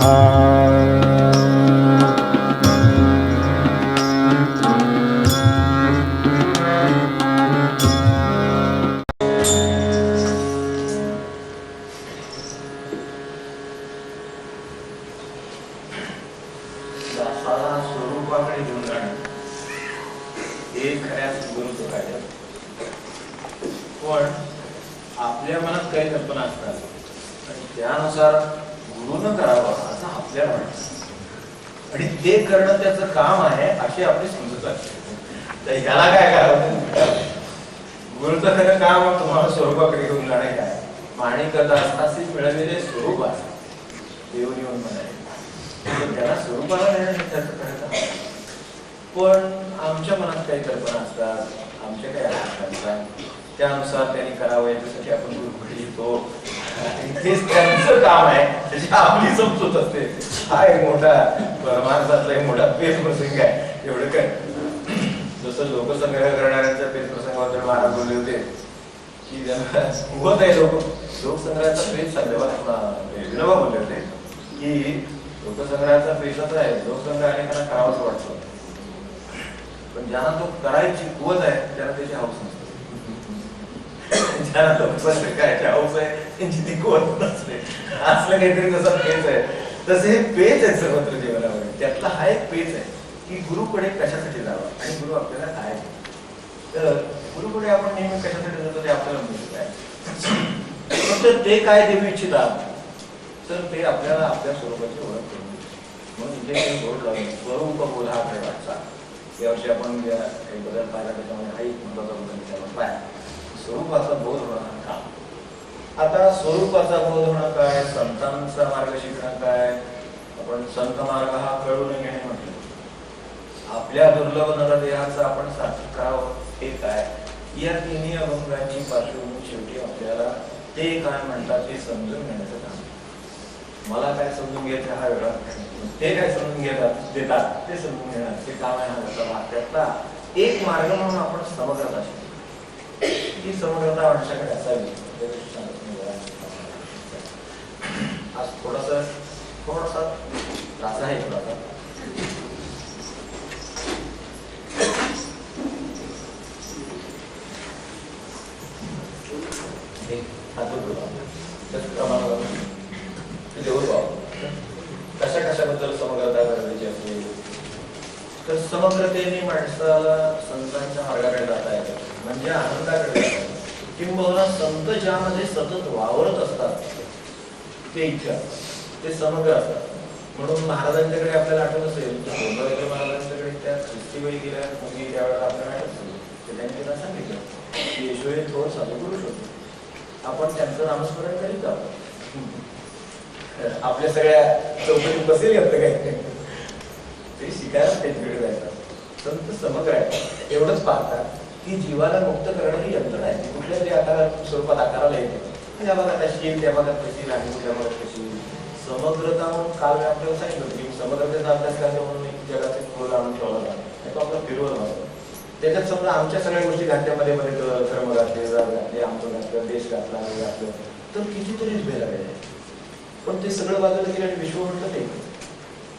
हा. स्वरूपाकडे घेऊन जाणं हे खऱ्याच गुरुचं कार्य. पण आपल्या मनात काही कल्पना असतात आणि त्यानुसार गुरुनं करावं असं आपल्याला वाटतं आणि ते करणं त्याचं काम आहे अशी आपली समजूत असते. तर ह्याला काय करावं? गुरुचं खरं काम तुम्हाला स्वरूपाकडे घेऊन जाणे काय माणिकता असतासी मिळवलेले स्वरूप असतात येऊन येऊन म्हणाले त्याला स्वरूपाला नेणं त्याचं खरं काम. पण आमच्या मनात काही कल्पना असतात आमच्या काही आशा असतात त्यानुसार त्यांनी करावं याच्यासाठी आपण गुरुकडे येतो आणि तेच त्यांचं काम आहे त्याची आपली समजूत असते. हा एक मोठा माणसातला एक मोठा पेच प्रसंग आहे. एवढं काय जसं लोकसंग्रह करणाऱ्यांच्या पेच प्रसंगाबद्दल महाराज बोलले होते की ज्यांना उगवत आहे लोकसंग्रहाचा पेच विनोबा बोलले होते की लोकसंग्रहाचा पेशच आहे. लोकसंग्रह अनेकांना करावाच वाटतो पण ज्यांना तो करायची कुवत आहे त्यांना त्याची हौस नसते. ज्यांना लोकसंग्रह करायची हौस आहे त्यांची ती कुवत नसते. असलं काहीतरी जसं पेच आहे तसं हे पेच आहे सर्वत्र जीवनामध्ये. त्यातला हा एक पेच आहे की गुरुकडे कशासाठी जावं आणि गुरु आपल्याला काय. तर गुरुकडे आपण नेहमी कशासाठी जातो ते आपल्याला माहिती आहे. फक्त ते काय देऊ इच्छितात तर ते आपल्याला आपल्या स्वरूपाची ओळख करून म्हणून इथे काही बोर्ड लावून स्वरूप बोधाकडे वाटचा यावर्षी आपण काही बदल पाहिला त्याच्यामध्ये हा एक महत्वाचा बदल विचारला पाय स्वरूपाचा बोध होणं काम. आता स्वरूपाचा बोध होणं काय संतांचा मार्ग शिकणं काय आपण संत मार्ग हा कळून घेणे म्हटलं. आपल्या दुर्लभ नरदेहाचं आपण सार्थक करावं हे काय या तिन्ही अभंगांची पार्श्वभूमी शेवटी आपल्याला ते काय म्हणतात हे समजून घेण्याचं काम. मला काय समजून घ्यायचं हा वेगळा ते काय समजून घेतात देतात ते समजून घेणार ते काम आहे. हा त्याचा भाग त्यातला एक मार्ग म्हणून आपण समग्रता शिकतो. ही समग्रता आमच्याकडे असावी आज थोडासा त्रास आहे. थोडासा कशा कशाबद्दल समग्रता गरजेची असते तर समग्रतेने माणसाला संतांच्या मार्गाकडे जाता येतं म्हणजे आनंदाकडे जाता येतं. किंबहुना संत ज्यामध्ये सतत वावरत असतात ते इच्छा ते समग्र असतात. म्हणून महाराजांच्याकडे आपल्याला आठवत असेल गोंधळकर महाराजांच्याकडे त्या ख्रिस्तीवेळी गेल्या मुली त्यावेळेला आपल्याला आठवत असेल तर त्यांनी त्यांना सांगितलं की येशू हे थोर साधू पुरुष होते. आपण त्यांचं नामस्मरण करीत जातो. आपल्या सगळ्या चौकटीत बसेल येतं काही ते शिकायला त्यांच्याकडे जायचं. संत समग्र आहे एवढंच पाहतात की जीवाला मुक्त करणं ही यंत्रणा आहे. कुठल्या तरी आकारात स्वरूपात आकाराला येते या भागात अशी येईल त्या भागात कशी आणि कुठल्या भागात कशी समग्रता म्हणून काल मी आपल्याला सांगितलं होतं की समग्रतेचा अभ्यास करायचा म्हणून एक जगाचे खोल आणून ठेवला जातो तो आपला फिरवत नसतो. त्याच्यात समजा आमच्या सगळ्या गोष्टी घातल्यामध्ये धर्म घातले जात घातले आमचं घातलं देश घातला हे घातलं तर कितीतरीच भेद आहे. पण ते सगळं बाजूला गेलं आणि विश्व म्हटलं ते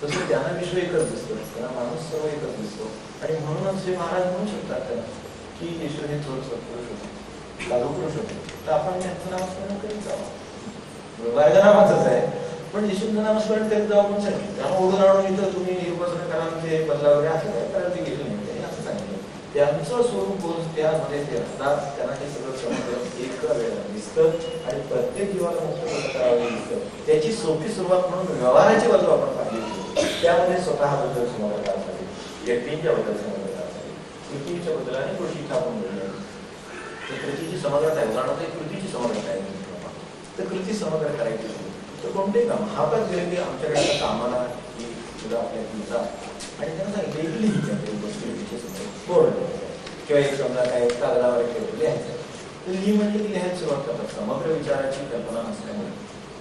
तसं त्यांना विश्व एकच दिसतं त्यांना माणूस सर्व एकच दिसतो. आणि म्हणूनच हे महाराज म्हणू शकतात त्यांना की ईश्वर हे थोर सत्पुरुष होते लागू पुरुष होते तर आपण त्यांचं नामस्मरण करीत जावं. वर्गनामाचंच आहे पण ईश्वरचं नामस्मरण करीत जावं म्हणून सांगितलं. त्यामुळे ओढून आणून इथं तुम्ही हे उपासना करा ते बदला वगैरे असं काय करायला ते गेलं नाही त्यांनी असं सांगितलं. त्यांचं स्वरूप त्यामध्ये ते असतात त्यांना हे सगळं समजलं एका वेळेला दिसतं आणि प्रत्येक जीवाला मुक्त करावं दिसतं. त्याची सोपी सुरुवात म्हणून व्यवहाराची बाजू आपण पाहिली त्यामध्ये स्वतःबद्दल समग्रता असावी व्यक्तींच्या बद्दल समग्रता असावी कृतीच्या बद्दल आणि गोष्टी आपण बोलल्या तर कृतीची समग्रता आहे. उदाहरणार्थ कृतीची समग्रता आहे तर कृती समग्र करायची तर कोणते काम हा पण गेले की आमच्याकडे आता कामाला ही सुद्धा आपल्या तुमचा आणि त्यांना सांगितलं लिहिली गोष्टी बोर्ड किंवा एक समजा काय कागदावर लिहायचं तर लिही म्हणले की लिहायला सुरुवात करतात. समग्र विचाराची कल्पना नसल्यामुळे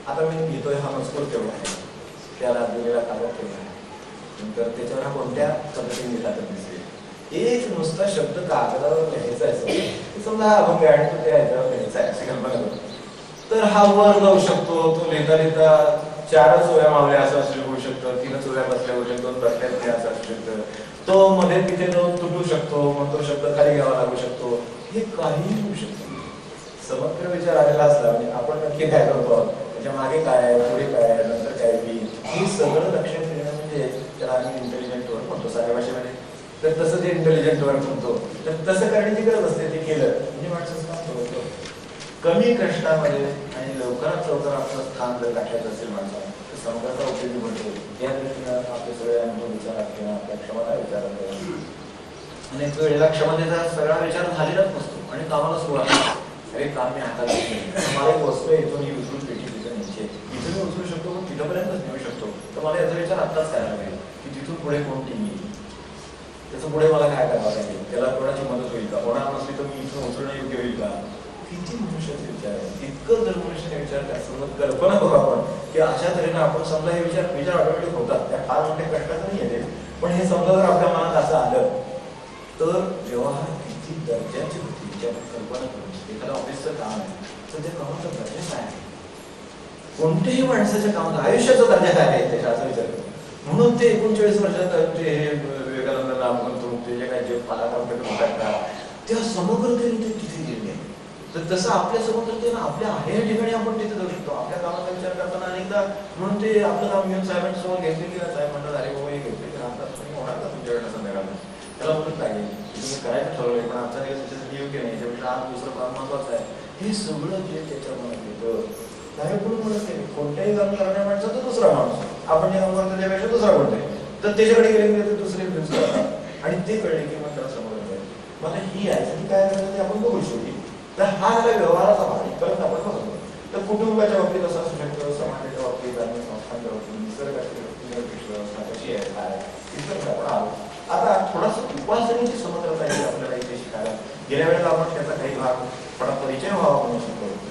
आता मी घेतोय हा मजकूर तेवढा आहे त्याला दिलेला कागद तेवढा आहे नंतर त्याच्यावर हा कोणत्या पद्धतीने लिहिला तर दिसेल एक नुसता शब्द कागदावर लिहायचा आहे समजा हा अभंग आहे आणि तो त्या ह्याच्यावर लिहायचा आहे अशी कल्पना करतो तर हा वर जाऊ शकतो. तो लिहिता लिहिता 4 ओव्या मावल्या असं होऊ शकतं, 3 ओव्या बसल्या होऊ शकतो, 2 बसल्यात ते असं असू शकतं, तो मध्ये तिथे जाऊन तुटू शकतो, मग तो शब्द खाली घ्यावा लागू शकतो, हे काहीही होऊ शकतं. समग्र विचार आलेला असला म्हणजे आपण नक्की काय करतो, त्याच्या मागे काय आहे, पुढे काय आहे, नंतर काय होईल, हे सगळं लक्षात घेणं म्हणजे त्याला आम्ही इंटेलिजंट वर्क म्हणतो साध्या भाषेमध्ये. तर तसं ते इंटेलिजंट वर्क म्हणतो, तर तसं करण्याची गरज असते. ते केलं म्हणजे माणसाचं काम होतं. कमी कष्टामध्ये आणि लवकरात लवकर आपलं स्थान जर गाठायचं असेल माणसाला, तर समग्राचा उपयोगी म्हणतो. या दृष्टीनं आपले सगळे अनुभव विचारात किंवा आपल्या क्षमता विचारात घ्या. अनेक वेळेला क्षमतेचा सगळा विचार झालेलाच नसतो आणि कामाला सुरुवात, अरे काम मी हातात घेतलं, मला एक वस्तू आहे, इथून ही उचलून पेटी तिथं न्यायची, इथून मी उचलू शकतो पण तिथंपर्यंतच नेऊ शकतो, तर मला याचा विचार आत्ताच करायला लागेल की तिथून पुढे कोण टीम येईल, त्याचं पुढे मला काय करावं लागेल, त्याला कोणाची मदत होईल का, होणार नसली तर मी इथून उचलणं योग्य होईल का. किती मनुष्याचे विचार आहे, इतकं जर मनुष्याने विचार त्यासोबत कल्पना करू आपण की अशा तऱ्हेनं आपण समजा हे विचार ऑटोमॅटिक होतात, त्या फार मोठ्या कष्टाचं नाही येते, पण हे समजा जर आपल्या मनात असं आलं तर व्यवहार किती दर्जाची होती याची आपण कल्पना करू. एखाद्या ऑफिसचं काम आहे तर त्या कामाचा दर्जा काय आहे, कोणत्याही माणसाच्या कामाचा आयुष्याचा दर्जा काय आहे त्याचा विचार करू. म्हणून ते 39 वर्षात हे विवेकानंद रामगंतू ते जे काही जे पालाकांकडे होतात का त्या समग्रतेने ते तिथे गेले. तर तसं आपल्या समग्रतेनं आपल्या आहे या ठिकाणी आपण तिथे जाऊ शकतो. आपल्या कामाचा विचार करताना अनेकदा म्हणून ते आपलं काम घेऊन साहेबांसमोर घेतले की साहेब म्हणतात अरे बाबा हे घेतले की राहतात तुम्ही होणार का तुमच्याकडनं संध्याकाळला, त्याला म्हणत लागेल तुम्ही करायचं ठरवलंय पण आजचा दिवस त्याच्यासाठी योग्य नाही, त्यापेक्षा आज दुसरं काम महत्वाचं आहे. हे सगळं जे त्याच्या मनात येतं काय कोण म्हणत नाही. कोणत्याही काम करण्या माणसाचा दुसरा माणूस, आपण जे काम करतो त्यापेक्षा दुसरा कोणताही, तर त्याच्याकडे गेले तर दुसरे व्ह्यूज करतात आणि ते कळले की मग त्याला समोर जाईल. मग ही आहे ती काय करायचं ते आपण बघू शकतो. तर हा झाला व्यवहाराचा भाग. परत आपण बघतो तर कुटुंबाच्या बाबतीत असं असू शकतं, समाजाच्या बाबतीत, धार्मिक संस्थांच्या बाबतीत, निसर्गाच्या बाबतीत, निरपेक्ष व्यवस्था कशी आहे काय इथं आपण आलो. आता थोडासा उपासनेची समग्रता आहे आपल्याला इथे शिकायला. गेल्या वेळेला आपण त्याचा काही भाग थोडा परिचय व्हावा म्हणून शिकवतो.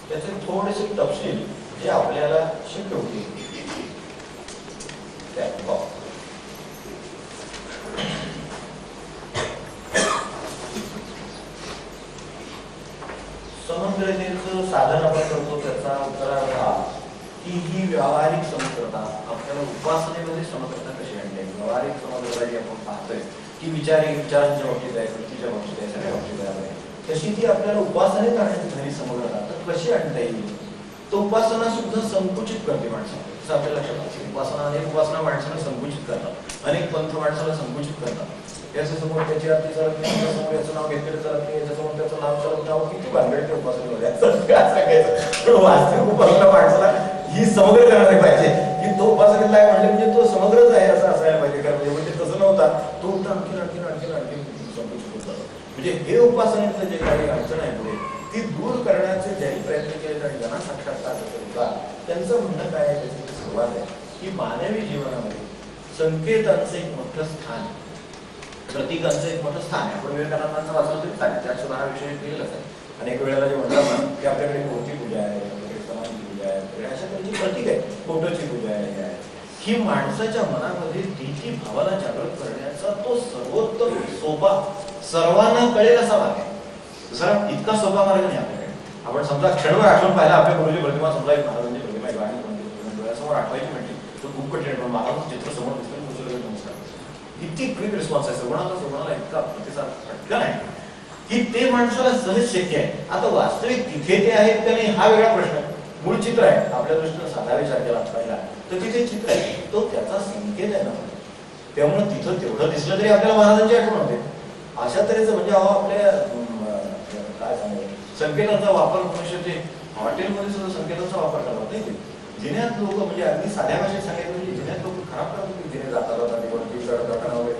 त्याचे थोडेसे तपशील जे आपल्याला शक्य होतील समग्रतेचं साधन आपण करतो. त्याचा उत्तरार्थ हा की ही व्यावहारिक समग्रता आपल्याला उपासनेमध्ये समग्रता कशी आणली आहे. व्यावहारिक समग्रता जी आपण पाहतोय की विचारांच्या बाबतीत आहे, वृत्तीच्या बाबतीत आहे, सगळ्या बाबतीत आहे, तशी ती आपल्याला उपासनेत आणण्याची झाली समग्रता. तर कशी आणता येईल. तो उपासना सुद्धा संकुचित करते माणसाला. असं आपल्या लक्षात असते उपासना अनेक उपासना माणसाला संकुचित करतात, अनेक पंथ माणसाला संकुचित करतात. याच्या समोर त्याची आरती चालत नाही, त्याच्यासमोर याचं नाव घेतलेलं चालत नाही, याच्यासमोर त्याचं नाव चालत नाव किती भानगड ते उपासनेमध्ये काय सांगायचं. पण वास्तविक उपासना माणसाला ही समग्र करायला पाहिजे की तो उपासनेला आहे म्हणजे म्हणजे तो समग्रच आहे असं असायला पाहिजे. कारण म्हणजे तसं नव्हता तो होता आणखीन आणखीन आणखीन आणखीन संकुचित होता. म्हणजे हे उपासनेचं जे काही अडचण आहे पुढे ती दूर करण्याचे ज्याही प्रयत्न केले आणि ज्यांना साक्षात्कार होता त्यांचं म्हणणं काय आहे, त्याची सुरुवात आहे की मानवी जीवनामध्ये संकेतांचं एक मोठं स्थान, प्रतीकांचं एक मोठं स्थान आहे. आपण विवेकानंदांचा वाचलं तरी चालेल, त्यात सुद्धा हा विषय केलेलाच आहे. अनेक वेळेला जे म्हणतात ना की आपल्याकडे मूर्ती पूजा आहे, आपल्याकडे समाधी पूजा आहे, अशा तऱ्हेची प्रतीक आहे, फोटोची पूजा आहे, ही माणसाच्या मनामध्ये ती भावना जागृत करण्याचा तो सर्वोत्तम सोपा सर्वांना कळेल असा मार्ग आहे. दुसरा इतका सोपा मार्ग नाही आपल्याकडे. आपण समजा क्षणभर आठवण पाहिला आपल्या गुरुजी प्रतिमा, समजा एक महाराजांची प्रतिमा आहे गाडी डोळ्यासमोर आठवायची म्हणजे तो खूप कठीण, पण महाराजांचं चित्र समोर दिसलं नमस्कार किती क्विक रिस्पॉन्स आहे. सगुणाला इतका प्रतिसाद पटकन आहे की ते माणसाला सहज शक्य आहे. आता वास्तविक तिथे ते आहेत का नाही हा वेगळा प्रश्न आहे. मूळ चित्र आहे आपल्या दृष्टीनं साधा विचार केला पाहिला तर तिथे चित्र आहे, तो त्याचा संकेत आहे ना. त्यामुळे तिथं तेवढं दिसलं तरी आपल्याला महाराजांची आठवण होते. अशा तऱ्हेचं म्हणजे आपल्या काय सांगायचं संकेतांचा वापर होऊ हॉटेलमध्ये सुद्धा संकेतांचा वापर करतात नाही ते. जिन्यात लोक म्हणजे अगदी साध्या भाषेत सांगायचं म्हणजे जिन्यात लोक खराब करतात. जिने जाता जातात वगैरे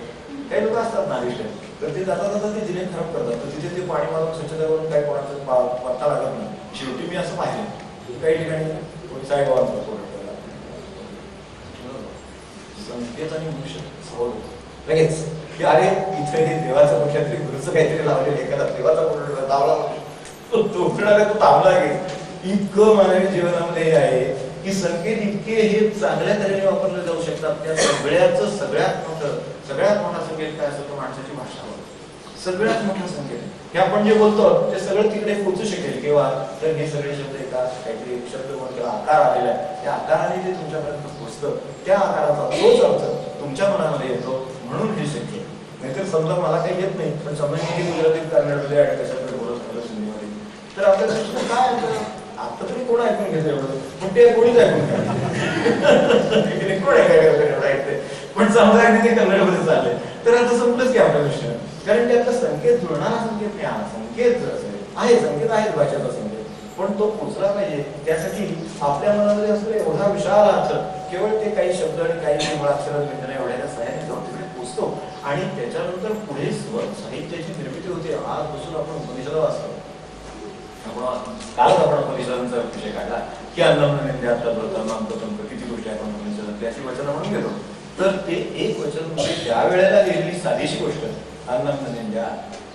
काही लोक असतात नारिष्ट तर ते जाता जातात ते जिने खराब करतात. तर तिथे ते पाणी मारून स्वच्छता करून काही कोणाचा पत्ता लागत नाही. शेवटी मी असं पाहिलं काही ठिकाणी साईबाबांचा संकेत आणि मनुष्य लगेच की अरे इथे हे देवाचं कुठल्या गुरुचं काहीतरी लावलेलं एखादा देवाचा कुठला लावला तो उठणारा तो थांबला गेला. इतकं मानवी जीवनामध्ये हे आहे की संकेत इतके हे चांगल्या तऱ्हेने वापरले जाऊ शकतात. त्या सगळ्यात मोठा संकेत काय असतो, तो माणसाची भाषा. सगळ्यात मोठा संकेत आहे. हे आपण जे बोलतो ते सगळं तिकडे पोहोचू शकेल किंवा तर हे सगळे शब्द एका काहीतरी शब्द किंवा आकार आलेला आहे, त्या आकाराने जे तुमच्यापर्यंत पोहोचतं त्या आकाराचा तोच अर्थ तुमच्या मनामध्ये येतो, म्हणून हे शक्य. नाहीतर समजा मला काही येत नाही पण समजा मी गुजरातीत कन्नडमध्ये आणि कशाकडे बोलत होतो हिंदीमध्ये, तर आपल्याला काय आता तरी कोण ऐकून घेतो एवढं, पण ते कोणीच ऐकून घ्या कोण ऐकायचं. पण समजा ते कन्नडमध्ये चालले तर आता संपलंच की आपल्या दृष्टीनं, कारण ते आता संकेत जुळणारा संकेत नाही. हा संकेत आहे, संकेत आहेच भाषेचा संकेत, पण तो पोचला पाहिजे. त्यासाठी आपल्या मनामध्ये असलेला एवढा विशाल अर्थ केवळ ते काही शब्द आणि काही मुळाक्षरात वेदना एवढ्या सहाय्याने जाऊन तिकडे पोचतो आणि त्याच्यानंतर पुढे स्वर साहित्याची निर्मिती होते. आजपासून आपण उपनिषद वाचतो, कालच आपण उपनिषदांचा विषय काढला की किती गोष्टी आपण उपनिषदात त्याची वचन म्हणून घेतो. तर ते एक वचन म्हणजे त्यावेळेला लिहिलेली साधीशी गोष्ट अन्नमनेंद्या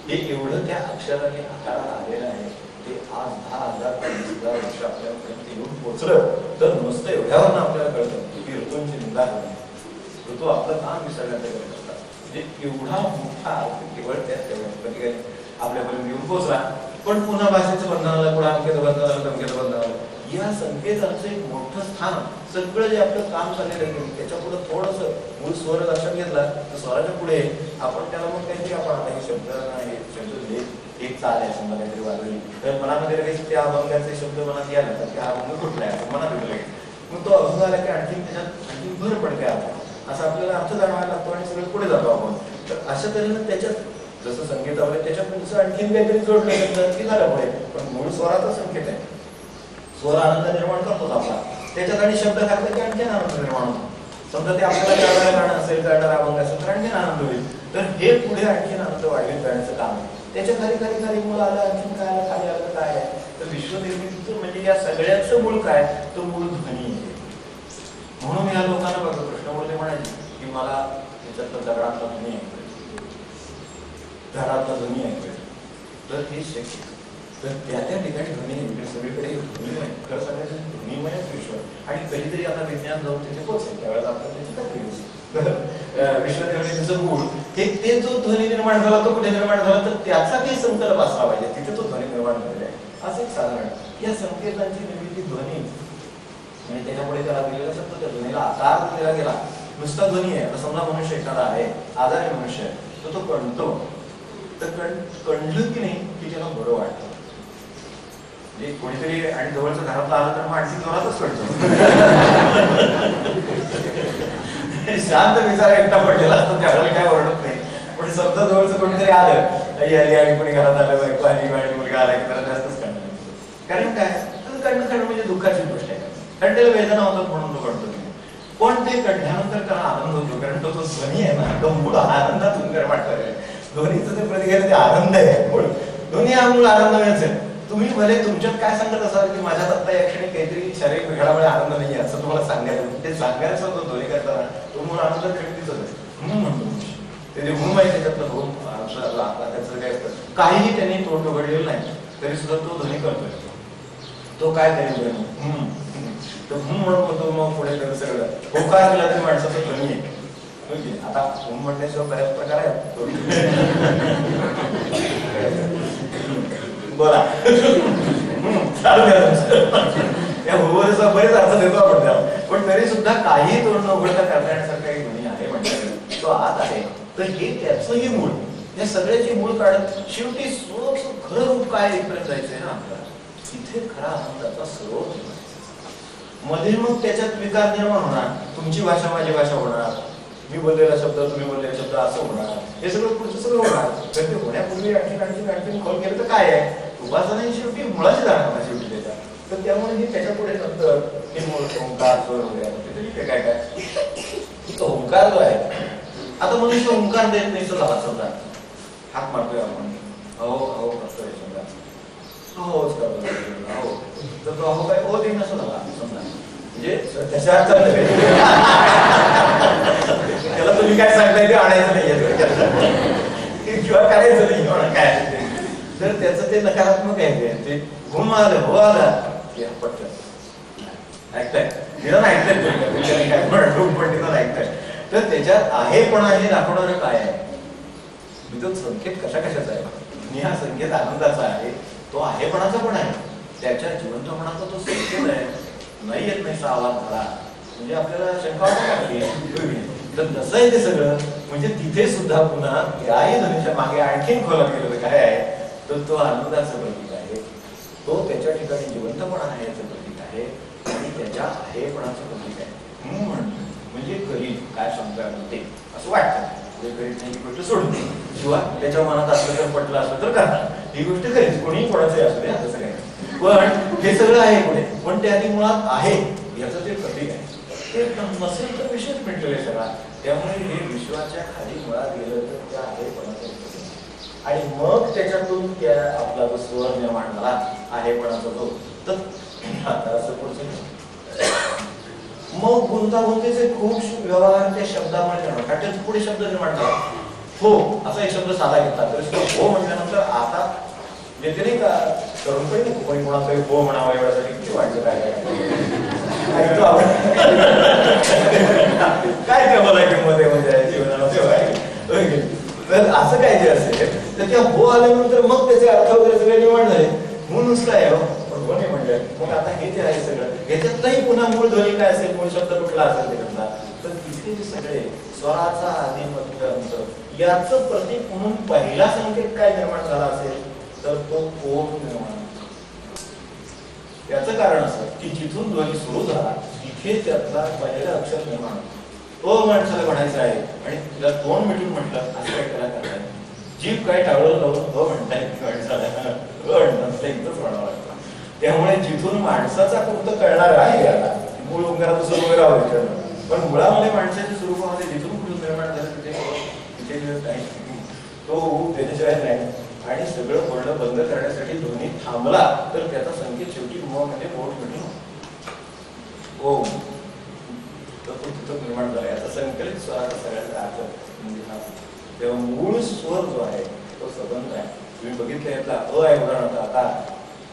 हे एवढं त्या अक्षराने आकाराला आलेलं आहे. ते आज 10,000 20,000 वर्ष आपल्यापर्यंत येऊन पोचलं तर नुसतं एवढ्यावर आपल्याला कळतं की ऋतूंची निंदा करणे, ऋतू आपलं काम विसरण्याचं करत असतात. म्हणजे एवढा मोठा अर्थ केवळ त्या तेवढ्या आपल्यापर्यंत येऊन पोचला. पण पुन्हा भाषेचं बंधन आलं, पुन्हा अंकेचं बंधन आलं, टंकेचं बंधन आलं. या संकेतांचं एक मोठं स्थान सगळं जे आपलं काम चाललेलं आहे त्याच्या पुढे थोडंसं मूळ स्वर लक्षात घेतला तर स्वराच्या पुढे आपण त्याला मग काहीतरी आपण आता हे शब्द नाही शब्द एक चाल आहे समजा काहीतरी वाजवली तर मनामध्ये लगेच त्या अभंगाचे शब्द मनात यायला तर त्या अभंग कुठला आहे मनात येऊ लागेल. मग तो अभंग आला की आणखी त्याच्यात आणखी भर पडते आपण असं आपल्याला अर्थ जाणवायला लागतो आणि सगळं पुढे जातो आपण. तर अशा तऱ्हेनं त्याच्यात जसं संकेत आवडे त्याच्यात पुढचं आणखीन काहीतरी जोडलं की झालं पुढे. पण मूळ स्वराचा संकेत आहे, स्वर आनंद निर्माण करतोच आपला, त्याच्यात आणि शब्द घातला की आणखीन आनंद निर्माण होतो. समजा ते आपल्याला कळणारं गाणं असेल, कळणारा अभंग असेल तर आणखीन आनंद होईल. तर हे पुढे आणखीन आनंद वाढवून जाण्याचं काम आहे. त्याच्या खाली खाली खाली मूळ आलं, आणखीन काय आलं, खाली आलं काय आहे तर विश्वनिर्मितीचं म्हणजे या सगळ्यांचं मूळ काय तो मूळ ध्वनी आहे. म्हणून या लोकांना बघा कृष्णमूर्ती म्हणायचे की मला त्याच्यातलं दगडातला ध्वनी ऐकूया, झाडातला ध्वनी ऐकूया. तर हे शक्य तर त्या त्या ठिकाणी ध्वनी सगळीकडे ध्वनीमय खरं सांगायचं ध्वनीमयच विश्व आणि कधीतरी आता विज्ञान जाऊन तिथे पोहोचेल त्यावेळेस आपल्याला त्याची खात्री होईल. विश्वनिर्मितीचं मूळ हे ते जो ध्वनी निर्माण झाला तो कुठे निर्माण झाला तर त्याचा काही संकल्प असला पाहिजे, तिथे तो ध्वनी निर्माण झालेला आहे. असं एक साधारण या संकेतांची निर्मिती ध्वनी म्हणजे त्याच्यामुळे त्याला दिलेला शब्द त्या ध्वनीला आकार दिला गेला. नुसता ध्वनी आहे. आता समजा मनुष्य एखादा आहे, आजारी मनुष्य आहे, तर तो कणतो, तर कणलं की नाही की त्याला बरं वाटतं. कोणीतरी आणि जवळचं घरातलं आलं तर मग आणखी जोरातच कळतो. शांत विचार एकटा पडलेला असतो त्यावेळेला काय ओरडत नाही. पण समजा जवळचं कोणीतरी आलं आई आली आणि कोणी घरात आलं बायको आली आणि मुलगा आला की त्याला जास्तच कळणार. कारण काय तर कळणं म्हणजे दुःखाची गोष्ट आहे, कारण त्याला वेदना होतात म्हणून तो कळतो. पण ते कळल्यानंतर त्याला आनंद होतो, कारण तो ध्वनी आहे ना तो मूळ आनंदातून निर्माण करेल. ध्वनीचं ते प्रतिक्रिया ते आनंद आहे. मूळ ध्वनी हा मूळ आनंद मिळेल. तुम्ही भले तुमच्यात काय सांगत असाल की माझ्यात आता या क्षणी काहीतरी शारीरिक बिघाडामुळे आनंद नाही असं तुम्हाला सांगायचं, ते सांगायचं होतं ध्वनी करताना तो मूळ आनंद व्यक्तीच आहे म्हणतो. ते जे मूळ आहे त्याच्यातलं होऊन त्याचं काय असतं काहीही त्यांनी तोड घडलेलं नाही तरी सुद्धा तो ध्वनी करतोय. तो काय तरी तो म्हणून होतो. मग पुढे त्याचं सगळं होकार केला तरी माणसाचं ध्वनी आहे. आता म्हणण्याशिवाय बऱ्याच प्रकार आहेत. बोला त्या हुवरचा बरेच अर्थ देतो आपण त्याला, पण तरी सुद्धा काही तोंड न उघडता करण्यासारखं काही ध्वनी आहे म्हणजे तो आत आहे. तर हे त्याचंही मूळ, या सगळ्याची मूळ काढत शेवटी स्वतःचं खरं रूप काय इथपर्यंत जायचंय ना आपल्याला, इथे खरा आनंदाचा स्रोत मध्ये. मग त्याच्यात विकार निर्माण होणार, तुमची भाषा माझी भाषा होणार, मी बोललेला शब्द तुम्ही बोललेला शब्द असं होणार, हे सगळं पुढचं सगळं होणार. तर ते होण्यापूर्वी आणखी खोल केलं तर काय आहे उपासना ही शेवटी मुळाची जाणार शेवटी त्याच्या. तर त्यामुळे हे त्याच्या पुढे नंतर हे मूळ ओंकार स्वर वगैरे काय काय ओंकार जो आहे. आता मनुष्य ओंकार देत नाही सुद्धा समजा हात मारतोय आपण अहो अहो करतोय समजा अहोच करतो अहो, तर तो अहो काय ओ देणं सुद्धा समजा म्हणजे त्याच्या त्याला तुम्ही काय सांगताय ते आणायचं नाहीये किंवा करायचं नाही म्हणा काय तर त्याचं ते नकारात्मक आहे. ते घुम आलं हो आला की पटकन ऐकताय निदान ऐकताय काय पण निदान ऐकताय. तर त्याच्यात आहे पण आहे दाखवणारं काय आहे मी तो संकेत कशा कशाचा आहे, मी हा संकेत आनंदाचा आहे, तो आहेपणाचा पण आहे, त्याच्या जिवंतपणाचा तो संकेत आहे. नाही येत नाही आवाज झाला म्हणजे आपल्याला शंका वाटते. तर तसं आहे ते सगळं. म्हणजे तिथे सुद्धा पुन्हा याही ध्वनीच्या मागे आणखीन खोलात गेलेलं काय आहे, तर तो आनंदाचं प्रतीक आहे, तो त्याच्या ठिकाणी जिवंतपणा आहे याचं प्रतीक आहे आणि त्याच्या आहेपणाचं प्रतीक आहे. म्हणजे करील काय सांगतोय आपण ते असं वाटतं. जे करीत नाही ही गोष्ट सोडून दे, शिवाय त्याच्या मनात असलं तर पटलं असलं तर करणार, ही गोष्ट करीच, कोणीही कोणाचंही असू दे, असं काय. पण हे सगळं आहे पुढे, पण ते आधी मुळात आहे याचं ते प्रतीक आहे. ते नसेल तर विषयच मिटलेला आहे सगळा. त्यामुळे हे विश्वाच्या खाली मुळात गेलं तर त्या आहेपणाचं प्रतीक. आणि मग त्याच्यातून त्या आपला जो स्वर निर्माण झाला आहेपणाचा जो, तर आता असं पुढचं मग गुंतागुंतीचे खूप व्यवहार त्या शब्दामुळे निर्माण, कारण त्याचे पुढे शब्द निर्माण झाला. हो असा एक शब्द साधा घेतला तरी हो म्हटल्यानंतर आता येते नाही का तरुणपणी कोणी कोणाचं हो म्हणावं एवढ्यासाठी किती वाटलं काय काय ते मला किंमत आहे म्हणजे जीवनाला तर असं काय जे असेल तर त्या हो आल्यानंतर मग त्याचे अर्थ वगैरे सगळे निर्माण झाले. म्हणून नुसतं आहे पण कोणी म्हणलं मग आता हे जे आहे सगळं ह्याच्यातही पुन्हा मूळ ध्वनी काय असेल, मूळ शब्द कुठला असेल ते करता, तर तिथे जे सगळे स्वराचा आधी मध्य अंत याचं प्रतीक म्हणून पहिला संकेत काय निर्माण झाला असेल तर तो ओम निर्माण. याचं कारण असं की जिथून ध्वनी सुरू झाला तिथे त्यातला पहिला अक्षर निर्माण माणसाला म्हणायचं आहे आणि तिला तोंड मिटून म्हटलं असं काय त्याला करताय, जीभ काय टाळलं लावून म्हणताय माणसाला एकदमच म्हणावं लागतं. त्यामुळे जिथून माणसाचा फक्त कळणार आहे आता मूळ ओंकाराचं स्वरूप वगैरे पण मुळामध्ये माणसाच्या स्वरूपामध्ये जिथून कुठून निर्माण झालं तिथे नाही, तो त्याच्याशिवाय नाही. आणि सगळं बोलणं बंद करण्यासाठी ध्वनी थांबला तर त्याचा संकेत शेवटी मध्ये बोट मिळून ओम तर तो तिथं निर्माण झाला. याचा संकलित स्वराचा सगळ्याचा अर्थ म्हणजे हा. तेव्हा मूळ स्वर जो आहे तो संबंध आहे. तुम्ही बघितलं यातला अ आहे उदाहरणार्थ आकार,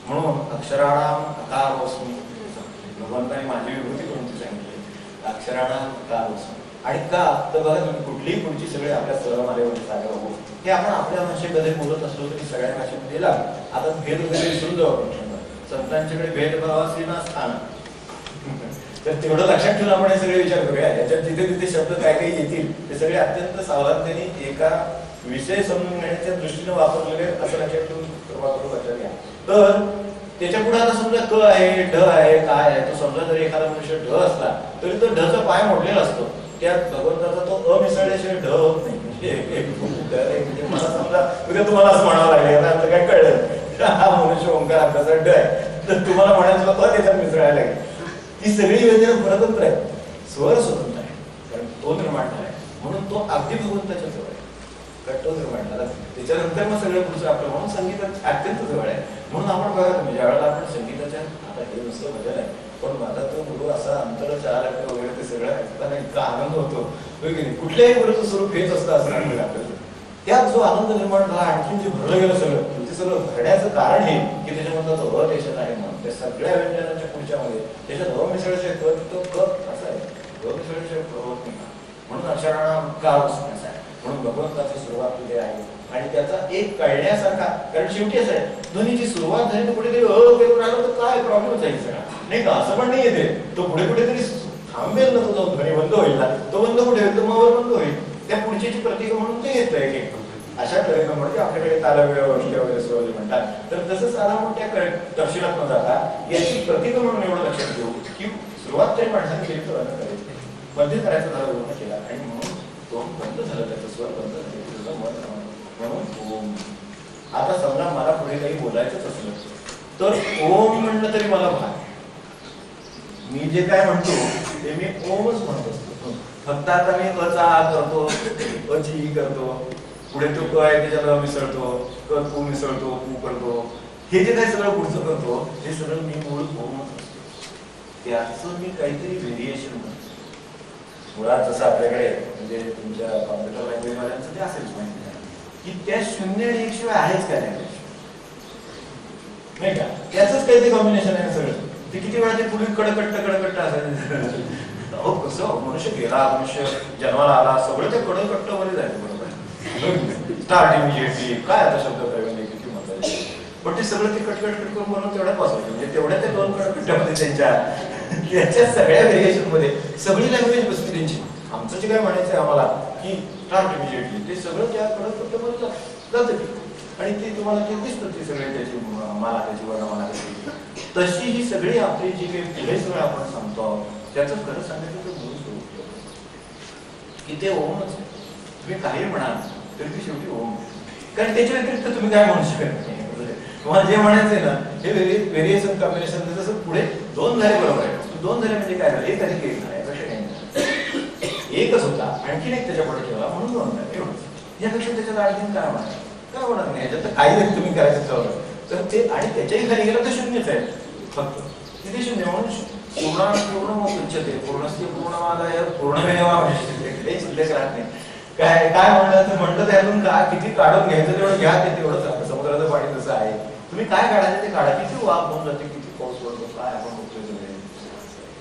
म्हणून अक्षराणाम अकारवस्मी भगवंताने माझी विभूती कोणती सांगितली, अक्षराणाम अकारवस्मी. आणि का तर बघा तुम्ही कुठलीही पुढची सगळे आपल्या स्वरमालेमध्ये सागर हो हे आपण आपल्या भाषेमध्ये बोलत असलो तरी सगळ्या भाषेमध्ये लागतो. आता भेद वगैरे विसरून जाऊ आपण, संतांच्याकडे भेदभावाचे ना स्थान, तर तेवढं लक्षात ठेवून आपण हे सगळे विचार करूया. याच्यात जिथे तिथे शब्द काय काही येतील ते सगळे अत्यंत सावधानतेने एका विषय समजून घेण्याच्या दृष्टीने वापरलेले असं लक्षात ठेवून लक्षात घ्या. तर त्याच्या पुढे आता समजा क आहे, ढ आहे, काय आहे, तो समजा जरी एखादा मनुष्य ढ असला तरी तो ढचा पाय मोडलेला असतो. त्यात भगवंताचा तो अमिसळल्याशिवाय ढ होत नाही. म्हणजे मला समजा उद्या तुम्हाला असं म्हणावं लागेल आता काय कळलं हा मनुष्य ओंकार अभ्यासा ढ आहे तर तुम्हाला म्हणायचं होतं त्याच्यात मिसळायला लागेल. ही सगळी योजना परतंत्र आहे, स्वर स्वतंत्र आहे, कारण तो निर्माण झालाय म्हणून तो अगदी भगवंताच्या जवळ आहे, कारण तो निर्माण झाला. त्याच्यानंतर मग सगळं पुढचं आपलं म्हणून संगीत अत्यंत जवळ आहे. म्हणून आपण बघा तुम्ही ज्यावेळेला आपण संगीताच्या आता हे नुसतं भजन आहे पण माझा तो गुरु असा अंतर चार वगैरे ते सगळं ऐकताना इतका आनंद होतो कुठल्याही गुरुचं स्वरूप हेच असतं असं आपल्याला. त्यात जो आनंद निर्माण झाला आणखीन जे भरलं गेलं सगळं ते सगळं भरण्याचं कारण हे की त्याच्यामधला तो अ त्याच्यात आहे म्हणून त्या सगळ्या व्यंजनाच्या पुढच्या मध्ये त्याच्यात अमिसळशिवाय तो कप असा आहे, अमिसळशिवाय प्रवत नाही म्हणून अक्षराणा का असं आहे. म्हणून भगवंताची सुरुवात तिथे आहे आणि त्याचा एक कळण्यासारखा, कारण शेवटी असं आहे ध्वनीची सुरुवात झाली तर कुठेतरी करून आलं तर काय प्रॉब्लेमच आहे सगळा नाही का, असं पण नाही येते. तो पुढे कुठेतरी थांबेल ना, तो ध्वनी बंद होईल ना, तो बंद कुठे होईल तर मग बंद होईल. त्या पुढची प्रतीक म्हणून ते येत आहे की अशा तऱ्हेनं म्हणजे आपल्याकडे तालव्य वगैरे स्वरले म्हणतात. तर तसं साधा मोठ्या तपशिलात न जाता याची प्रतीक म्हणून एवढं लक्षात घेऊ की सुरुवात तरी माणसाने केली तर करायची, मध्य करायचं झालं पूर्ण केला आणि म्हणून तो बंद झालं, त्याचं स्वर बंद झाले, तुझं मन म्हणून ओम. आता समजा मला पुढे काही बोलायचंच असलं तर ओम म्हणलं तरी मला भाग, मी जे काय म्हणतो ते मी ओमच म्हणत असतो. फक्त आता मी अचा आ करतो, अची करतो, पुढे तो क आहे त्याच्याला मिसळतो, क तू मिसळतो, तू करतो, हे जे काही सगळं पुढचं करतो हे सगळं मी मूळ ओमच असतो. त्याचं मी काहीतरी व्हेरिएशन म्हणतो. मुळात जसं आपल्याकडे म्हणजे तुमच्या कॉम्प्युटर लँग्वेज वाल्यांचं ते असेलच माहिती आहे की त्या 0 आणि 1 शिवाय आहेच का नाही का, त्याच काहीतरी कॉम्बिनेशन आहे सगळं. ते किती वेळा ते पूर्वी कडकट्ट असायचं. अहो कसं मनुष्य गेला, मनुष्य जन्माला आला, सगळं ते कडकट्ट मध्ये जायचं बरोबर. स्टार्ट इमिजिएटली, काय आता शब्द प्रयोग किती महत्वाचे. पण ते सगळं ते कटकट करून म्हणून तेवढ्यात वाचवायचे, म्हणजे तेवढ्या ते 2 कडकट्ट्यामध्ये त्याच्या सगळ्या व्हेरिएशन मध्ये सगळी लँग्वेज बसली त्यांची. आमचं जे काय म्हणायचं आम्हाला की स्टार्ट इमिजिएटली, ते सगळं त्या कडकट्ट्यामध्ये जातं की, आणि ते तुम्हाला ते दिसतं ते सगळे त्याची मला त्याची वर्णमाला त्याची. तशी ही सगळी आपली जी काही पुढे सगळं आपण सांगतो त्याचं खरं सांगायचं मूळ स्वरूप की ते ओमच आहे. तुम्ही काही म्हणाल तरी ती शेवटी ओम, कारण त्याच्या व्यतिरिक्त तुम्ही काय म्हणू शकत नाही. तुम्हाला जे म्हणायचंय ना हे व्हेरिएशन कॉम्बिनेशन, जसं पुढे 2 झाले बरोबर आहे, 2 झाले म्हणजे काय झालं, 1 अधिक 1 झाला, यापेक्षा काही नाही. एकच होता, आणखीन एक त्याच्या पुढे ठेवला म्हणून 2 झाले, एवढंच. यापेक्षा त्याच्यात आणखीन काय होणार, काय होणार नाही. याच्यात काही तुम्ही करायचं ठरवलं तर ते, आणि त्याच्याही खाली गेलं तर शून्यच आहे फक्त, तिथे शून्य. म्हणून पूर्ण उच्चते पूर्णस्ती पूर्णमादाय पूर्णमेवावशिष्यते, शिल्लक राहत नाही. काय काय म्हणलं त्यातून काय किती काढून घ्यायचं तेवढं घ्या, ते तेवढंच. समुद्राचं पाणी जसं आहे, तुम्ही काय काढायचं ते काढा. किती वाफ होऊन जाते, किती पाऊस पडतो, काय आपण बघतोय सगळे.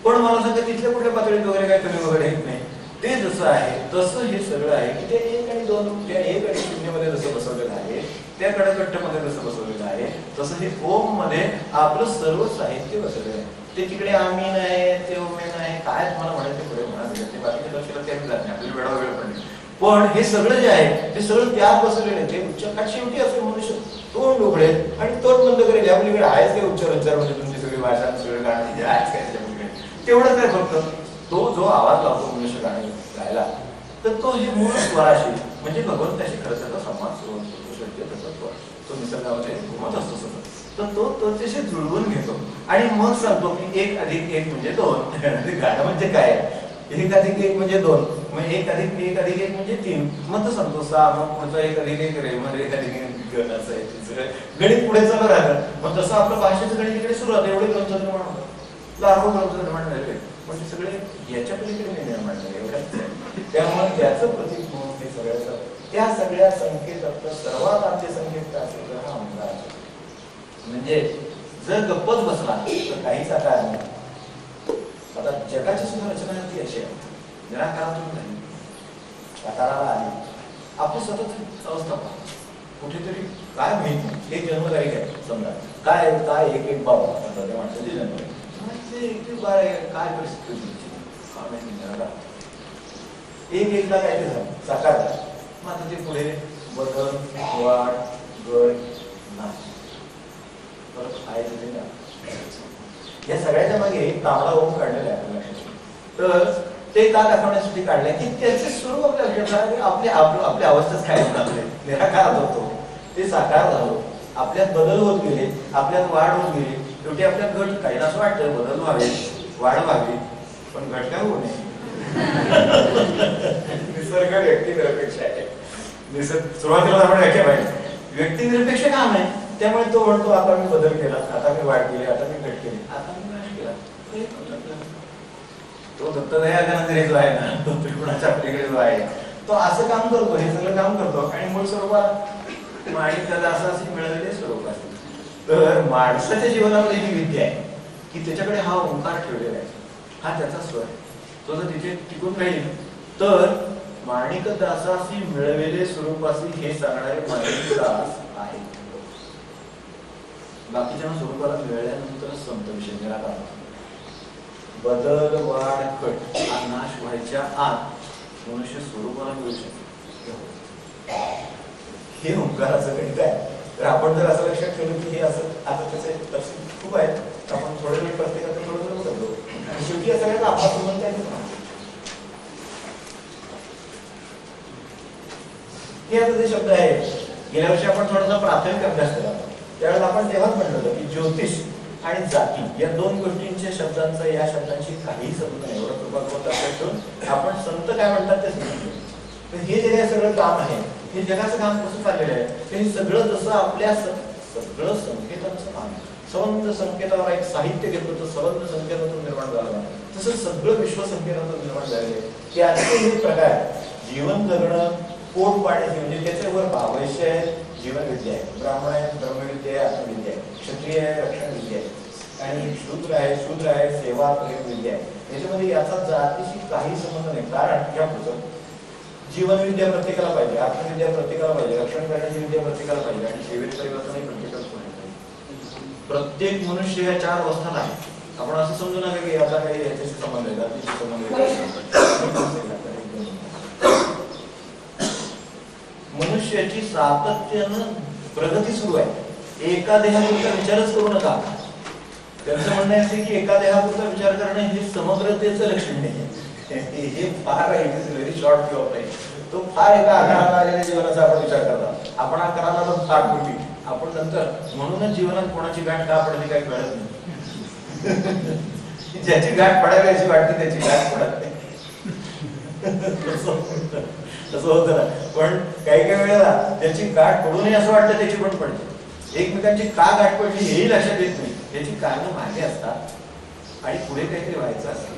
पण मला सांगतं तिथल्या कुठल्या पातळीत वगैरे काय कमी वगैरे येत नाही. ते जसं आहे तसं हे सगळं आहे की ते 1 आणि 2, त्या 1 आणि 0 मध्ये जसं बसवलेलं आहे, त्या कडकट्ट्यामध्ये जसं बसवलेलं आहे, तसं हे ओम मध्ये आपलं सर्व साहित्य बसवलेलं आहे. ते तिकडे आम्ही नाही, ते ओमे नाही, काय तुम्हाला म्हणायचं पुढे म्हणा, ते बाकीच्या लक्षात त्याने जात नाही, आपल्याला वेळा वेळ पडणे. पण हे सगळं जे आहे ते सगळं त्यात बसवलेलं आहे. ते उच्चार शेवटी असेल मनुष्य तोंड उघडेल आणि तोंड बंद करेल. या मुलीकडे आहेच काय उच्चार म्हणजे तुमची सगळी भाषा सगळं गाणं आहेच काय त्या मुलीकडे, तेवढंच आहे फक्त. तो जो आवाज लावतो मनुष्य गाणं गायला, तर तो हे मूळ स्वराशी, म्हणजे भगवंताशी खरं त्याचा संवाद सुरू होतो. तो निसर्गामध्ये घुमत असतो सतत, तर तो त्याच्याशी जुळवून घेतो आणि मग सांगतो की 1 अधिक 1 म्हणजे 2. गाणं म्हणजे काय, 1 अधिक 1 म्हणजे 2, मग 1 अधिक 1 अधिक 1 म्हणजे 3, मग तो सांगतो 6, मग पुढचा 1 अधिक 1 रे, मग 1 अधिक 1 असं आहे. गणित पुढे चालू राहतं. मग तसं आपलं भाषेचं गणित इकडे सुरू होतं. एवढे ग्रंथ निर्माण होतं, लाखो ग्रंथ निर्माण झाले, पण ते सगळे याच्या पलीकडे नाही निर्माण झाले, एवढ्याच. त्यामुळे त्याचं प्रतीक म्हणून हे सगळ्याचं, त्या सगळ्या संकेतातलं सर्वात आमचे संकेत काय असेल तर हा ओंकार. म्हणजे जर गप्पच बसला तर काहीच आकार नाही. आता जगाची सुद्धा रचना ती अशी आहे, निराकारातून नाही, आकाराला आली. आपली सतत अवस्था कुठेतरी काय माहिती, एक जन्मतारीख आहे समजा, काय काय 1-1 बाबा त्या माणसाची जन्म काय परिस्थिती एक एकदा काय ते झालं साकार झालं. मग आता ते पुढे बदल, वाढ, गड, नाश, परत आहे या सगळ्याच्या मागे एक तांबडा ओम काढलेला आहे. तर ते का दाखवण्यासाठी काढलंय की त्याचे स्वरूप आपल्या लक्षात आपल्या अवस्थेत काय होणार, निराकारात होतो, ते साकार झालो, आपल्यात बदल होत गेले, आपल्यात वाढ होत गेली, शेवटी आपल्यात घट. काही असं वाटतं बदल व्हावे, वाढ व्हावी, पण घट काय होऊ नये. निसर्ग व्यक्तिनिरपेक्ष आहे. सुरुवातीला आपण व्याख्या पाहिजे, व्यक्तिनिरपेक्ष काम आहे. त्यामुळे तो म्हणतो आता मी बदल केला, आता मी वाढ केली, आता मी घट केली, आता मी नाश केला. तो दत्तदयानंद जो आहे ना, तो त्रिगुणाच्या पलीकडे जो आहे, तो असं काम करतो, हे सगळं काम करतो आणि मूळ स्वरूपात माणिकदादा असं मिळालेले स्वरूप असते. तर माणसाच्या जीवनामध्ये ही विद्या आहे की त्याच्याकडे हा ओंकार ठेवलेला आहे, हा त्याचा स्वर. तो जर तिथे टिकून राहील तर माणिकदासाशी मिळवलेले स्वरूपाशी हे सांगणारे माणिकदास आहे. बाकीच्या स्वरूपाला मिळाल्यानंतरच संत विषय निराकार. बदल, वाढ, कट हा नाश व्हायच्या आत मनुष्य स्वरूपाला मिळू शकतो. हे ओंकाराचं गणित आहे. तर आपण जर असं लक्षात ठेवलं की हे असं, आता त्याचे तपशील खूप आहेत, आपण थोडे वेळ प्रत्येकाचं थोडं थोडं करतो आणि शेवटी या सगळ्याचा अभ्यास म्हणता येतो. हे आता जे शब्द आहेत, गेल्या वर्षी आपण थोडासा प्राथमिक अभ्यास केला, त्यावेळेस आपण तेव्हाच म्हटलं की ज्योतिष आणि जाती या 2 गोष्टींच्या शब्दांचा या शब्दांशी काहीही संबंध नाही. एवढं कृपाकृत लक्षात ठेवून आपण संत काय म्हणतात ते समजून. तर हे जे सगळं काम आहे, हे जगाचं काम कसं चाललेलं आहे, ते सगळं जसं आपल्या सगळं संकेतांचं काम आहे. संबंध संकेतावर एक साहित्य घेतलं तर संबंध संकेतातून निर्माण झालं, तसं सगळं विश्व संकेतातून निर्माण झालेलं आहे. त्याचे हे प्रकार जीवन जगणं, पोट पाण्याचे, म्हणजे त्याच्यावर वैश्य आहे, जीवनविद्या आहे, ब्राह्मण आहे, ब्रह्मविद्या आहे, आत्मविद्या आहे, क्षत्रिय आहे, रक्षण विद्या आहे, आणि शूद्र आहे, सेवा प्रेम विद्या आहे. याच्यामध्ये याचा जातीशी काही संबंध नाही. कारण या पुढचं जीवन विद्या प्रत्येकाला पाहिजे, आत्मविद्या प्रत्येकाला पाहिजे, रक्षण करण्याची विद्या प्रत्येकाला पाहिजे आणि सेवेत परिवर्तनही प्रत्येकाला पाहिजे. प्रत्येक मनुष्य ह्या 4 अवस्थात आहे. आपण असं समजू नका की आता काही याच्याशी संबंध आहे, जातीशी संबंध आहे. मनुष्याची सातत्यानं प्रगती सुरू आहे. एका देहापुरता विचारच करू नका. त्यांचं म्हणणं असे की एका देहापुरता विचार करणं हे समग्रतेचं लक्षण नाही. हे फार very short view of life. तो फार एका आकाराला आलेल्या जीवनाचा आपण विचार करता. आपण आकाराला पण फार मोठी, आपण नंतर म्हणूनच जीवनात कोणाची गाठ का पडली काही कळत नाही. ज्याची गाठ पडावी अशी वाटते त्याची गाठ पडत नाही. तसं होतं ना. पण काही काही वेळेला ज्याची गाठ पडू नये असं वाटतं त्याची पण पडते. एकमेकांची का गाठ पडली हेही लक्षात येत नाही. त्याची कारणं मागे असतात आणि पुढे काहीतरी व्हायचं असतं.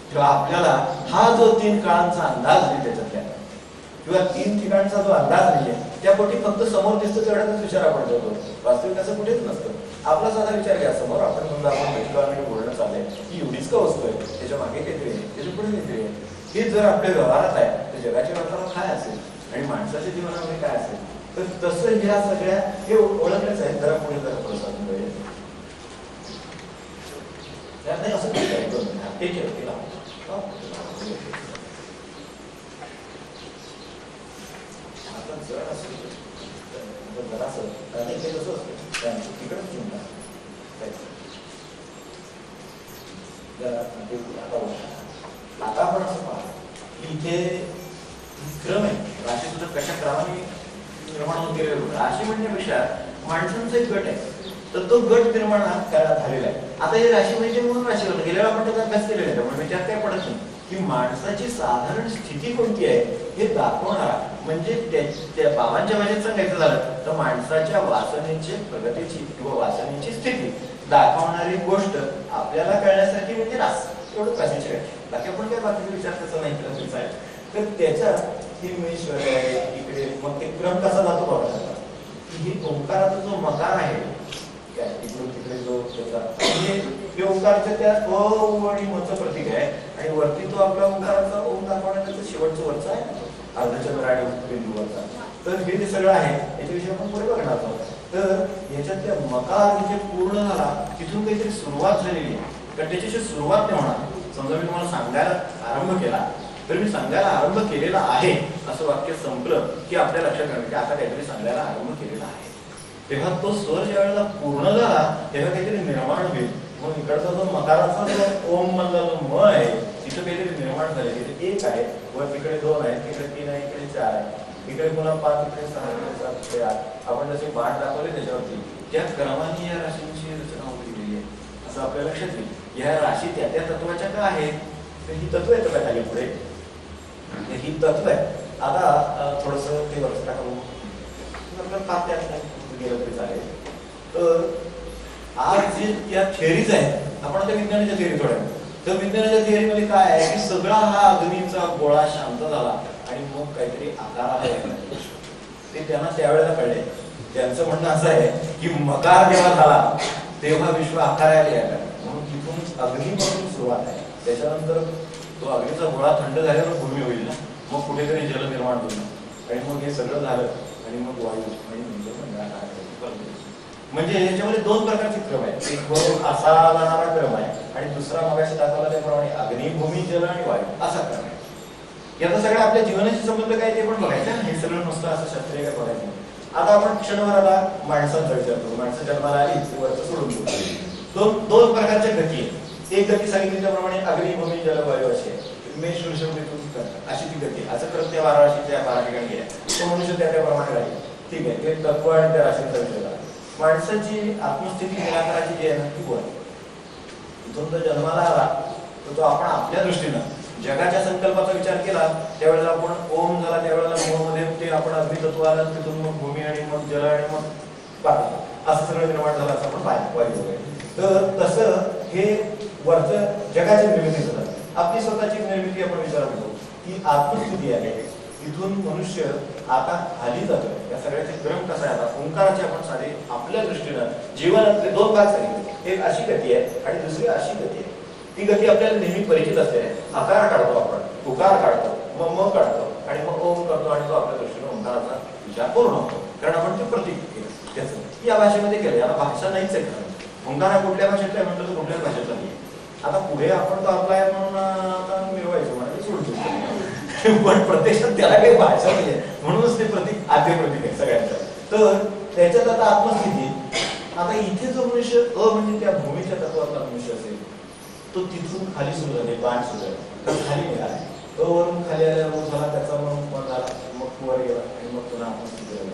किंवा आपल्याला हा जो 3 काळांचा अंदाज नाही त्याच्यातल्या, किंवा 3 ठिकाणचा जो अंदाज नाहीये, त्यापोटी फक्त समोर दिसतो तेवढ्याच विचार आपण करतो. वास्तविक असं कुठेच नसतं. आपला साधा विचार घ्या. समोर आपण समजा आपण भेटकावाने बोलणं चाललंय की एवढीच का वस्तू आहे, त्याच्या मागे काहीतरी आहे, त्याच्या पुढे काहीतरी आहे. हे जर आपल्या व्यवहारात आहे तर जगाच्या व्यवहारात काय असेल आणि माणसाच्या जीवनामध्ये काय असेल, तर तसं ह्या सगळ्या हे ओळखलंच आहे. जरा पुढे जरा प्रसाद नाही असं ते केलं. आता आपण असं पहा की इथे क्रम आहे. राशी सुद्धा कशा क्रमाने निर्माण होत गेलेलं. राशी म्हणण्यापेक्षा माणसांचा एक गट आहे, तर तो गट निर्माण झालेला आहे. आता हे राशी म्हणजे म्हणून राशी होतं. गेल्या आपण त्याचा अभ्यास केलेला आहे, त्यामुळे विचार काय पडत नाही की माणसाची साधारण स्थिती कोणती आहे हे दाखवणारा, म्हणजे त्या बाबांच्या भाषेत सांगायचं झालं तर माणसाच्या वासनेची प्रगतीची किंवा वासनेची स्थिती दाखवणारी गोष्ट आपल्याला कळण्यासाठी म्हणजे रास. एवढं राशीचे आहे. बाकी आपण काय बाकीचा विचार त्याचा नाही केला आहे. तर त्याच्या हिमेश्वर आहे इकडे. मग ते क्रम कसा जातो बघा की ही ओंकाराचा जो मकार आहे इकडून तिकडे जो हे ओंकारच्या त्या अ आणि मचं प्रतीक आहे आणि वरती तो आपला ओंकाराचा ओम दाखवण्याचा शेवटचं वरचा आहे अर्धचंद्र आणि बिंदूवरचा. तर हे जे सगळं आहे याच्याविषयी आपण पुढे बघणार आहोत. तर याच्यातल्या मकार जे पूर्ण झाला तिथून काहीतरी सुरुवात झालेली आहे. कारण त्याच्याशी सुरुवात नाही होणार. समजा मी तुम्हाला सांगायला आरंभ केला तर मी सांगायला आरंभ केलेला आहे असं वाक्य संपलं की आपल्या लक्षात येणार की आता काहीतरी सांगायला आरंभ केलेला आहे. तेव्हा तो स्वर ज्या वेळेला पूर्ण झाला तेव्हा काहीतरी निर्माण होईल. मग इकडचा जो मकाराचा जो ओम मधला जो म आहे तिथं काहीतरी निर्माण झाले. तिथे 1 आहे, वर तिकडे 2 आहे, तिकडे 3 आहे, इकडे 4 आहे, इकडे पुन्हा 5, इकडे 6, इकडे 7, इकडे 8. आपण जसे बाट दाखवले त्याच्यावरती त्या क्रमाने या राशींची रचना होत गेलेली आहे असं आपल्या लक्षात येईल. या राशी त्या त्या तत्वाच्या का आहेत तर ही तत्व येतं का खाली पुढे ही तत्व आहे. आता थोडस ते व्यवस्था करू फार त्यात गेलं तरी चालेल. तर आज जे या थिअरीज आहेत आपण आता विज्ञानाच्या थिअरी थोड्या तर विज्ञानाच्या थिअरीमध्ये काय आहे की सगळा हा अग्नीचा गोळा शांत झाला आणि मग काहीतरी आकार आहे ते त्यांना त्यावेळेला कळले. त्यांचं म्हणणं असं आहे की मकार जेव्हा झाला तेव्हा विश्व आकाराला यायला म्हणून तिथून अग्नीपासून सुरुवात आहे. त्याच्यानंतर तो अग्नीचा गोळा थंड झाल्यावर भूमी होईल ना, मग कुठेतरी जल निर्माण होईल आणि मग हे सगळं झालं आणि मग वायू आणि म्हणजे याच्यामध्ये 2 प्रकारचे क्रम आहेत. एक वरून असा जाणारा क्रम आहे आणि दुसरा मगाशी दाखवला त्याप्रमाणे अग्नी भूमी जल आणि वायू असा क्रम आहे. याचा सगळं आपल्या जीवनाशी संबंध काय ते पण बघायचं. हे सगळं नुसतं असं शास्त्रीय काय बघायचं. आता आपण क्षणभराला माणसाचा विचार करू. माणसं जन्माला आली वरचं सोडून देऊ. 2 प्रकारच्या गती आहेत. एक गती सांगितली त्याप्रमाणे अग्नी भूमी जल वायू अशी आहे. मेष अशी ती गती. असं करत त्या 12 राशीच्या 12 ठिकाणी गेल्या. तो मनुष्य त्याप्रमाणे राहील. ठीक आहे. ते तत्व आणि त्या राशींचा विषय झाला. माणसाची आत्मस्थिती निराकाराची जी आहे ना ती बोल इथून तो जन्माला आला तर तो आपण आपल्या दृष्टीनं जगाच्या संकल्पाचा विचार केला त्यावेळेला आपण ओम झाला त्यावेळेला मध्ये ते आपण अग्नितत्व आलं तिथून मग भूमी आणि मग जल आणि मग पाणी असं सगळं निर्माण झालं असं आपण पाहिजे. तर तसं हे वरचं जगाची निर्मिती झालं. आपली स्वतःची निर्मिती आपण विचारात घेऊ की आत्मस्थिती आहे. इथून मनुष्य आता खाली जातो. या सगळ्याचे क्रम कसा आहे. आता ओंकाराचे आपण साधे आपल्या दृष्टीनं जीवनातले 2 भाग सांगितले. एक अशी गती आहे आणि दुसरी अशी गती आहे. ती गती आपल्याला नेहमी परिचित असते. आकार काढतो आपण, उकार काढतो, मग काढतो आणि मग ओम करतो आणि तो आपल्या दृष्टीने ओंकाराचा विचार पूर्ण होतो, कारण आपण ते प्रतीक केलं त्याचं या भाषेमध्ये केलं. याला भाषा नाहीच आहे खरं. ओंकार हा कुठल्या भाषेतला आहे म्हटलं तर कुठल्याच भाषेतला नाही. आता पुढे आपण तो आपला आहे म्हणून आता मिळवायचं म्हणजे सोडतो, पण प्रत्यक्षात त्याला काही भाषा नाही आहे, म्हणूनच ते प्रतीक आद्य प्रतीक आहे सगळ्यांचं. तर त्याच्यात आता आत्मस्थिती. आता इथे जो मनुष्य म्हणजे त्या भूमीच्या तत्वातला मनुष्य असेल तो तिथून खाली सुरू झाले, बाण सुरू झाले, तर खाली निघाला. वरून खाली आल्यावर झाला त्याचा मग झाला, मग वर गेला आणि मग पुन्हा आत्मस्थिती झाली.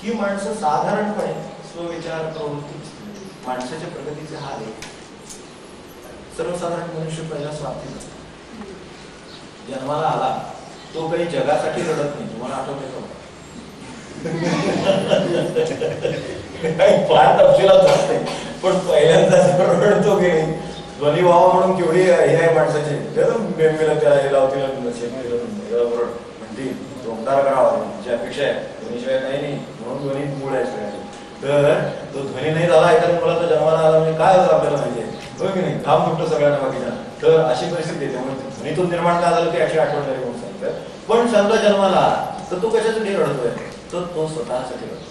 ही माणसं साधारणपणे स्वविचार प्रवृत्ती माणसाच्या प्रगतीचे हाल आहे. सर्वसाधारण मनुष्य पहिला स्वार्थी जन्माला आला तो काही जगासाठी रडत नाही. तुम्हाला आठवते का? फार तपशिलात असते, पण पहिल्यांदा रडतो की ध्वनी व्हावा म्हणून केवढी हे आहे माणसाची. मेमेला त्याला हे लावतील म्हणते ओंकार करावा जी अपेक्षा आहे, ध्वनीशिवाय काही नाही, म्हणून ध्वनी मूळ आहे सगळ्यांनी. तर तो ध्वनी नाही झाला एखाद्या मुलाचा जन्माला आला म्हणजे काय होतं आपल्याला माहितीये, हो की नाही, काम फुटतो सगळ्यांना बाकीच्या. तर अशी परिस्थिती आहे. त्यामुळे ध्वनीतून निर्माण काय झालं ते अशी आठवण झाली म्हणून सांगतात. पण समजा जन्माला तर तो कशासाठी रडतोय, तर तो स्वतःसाठी रडतो.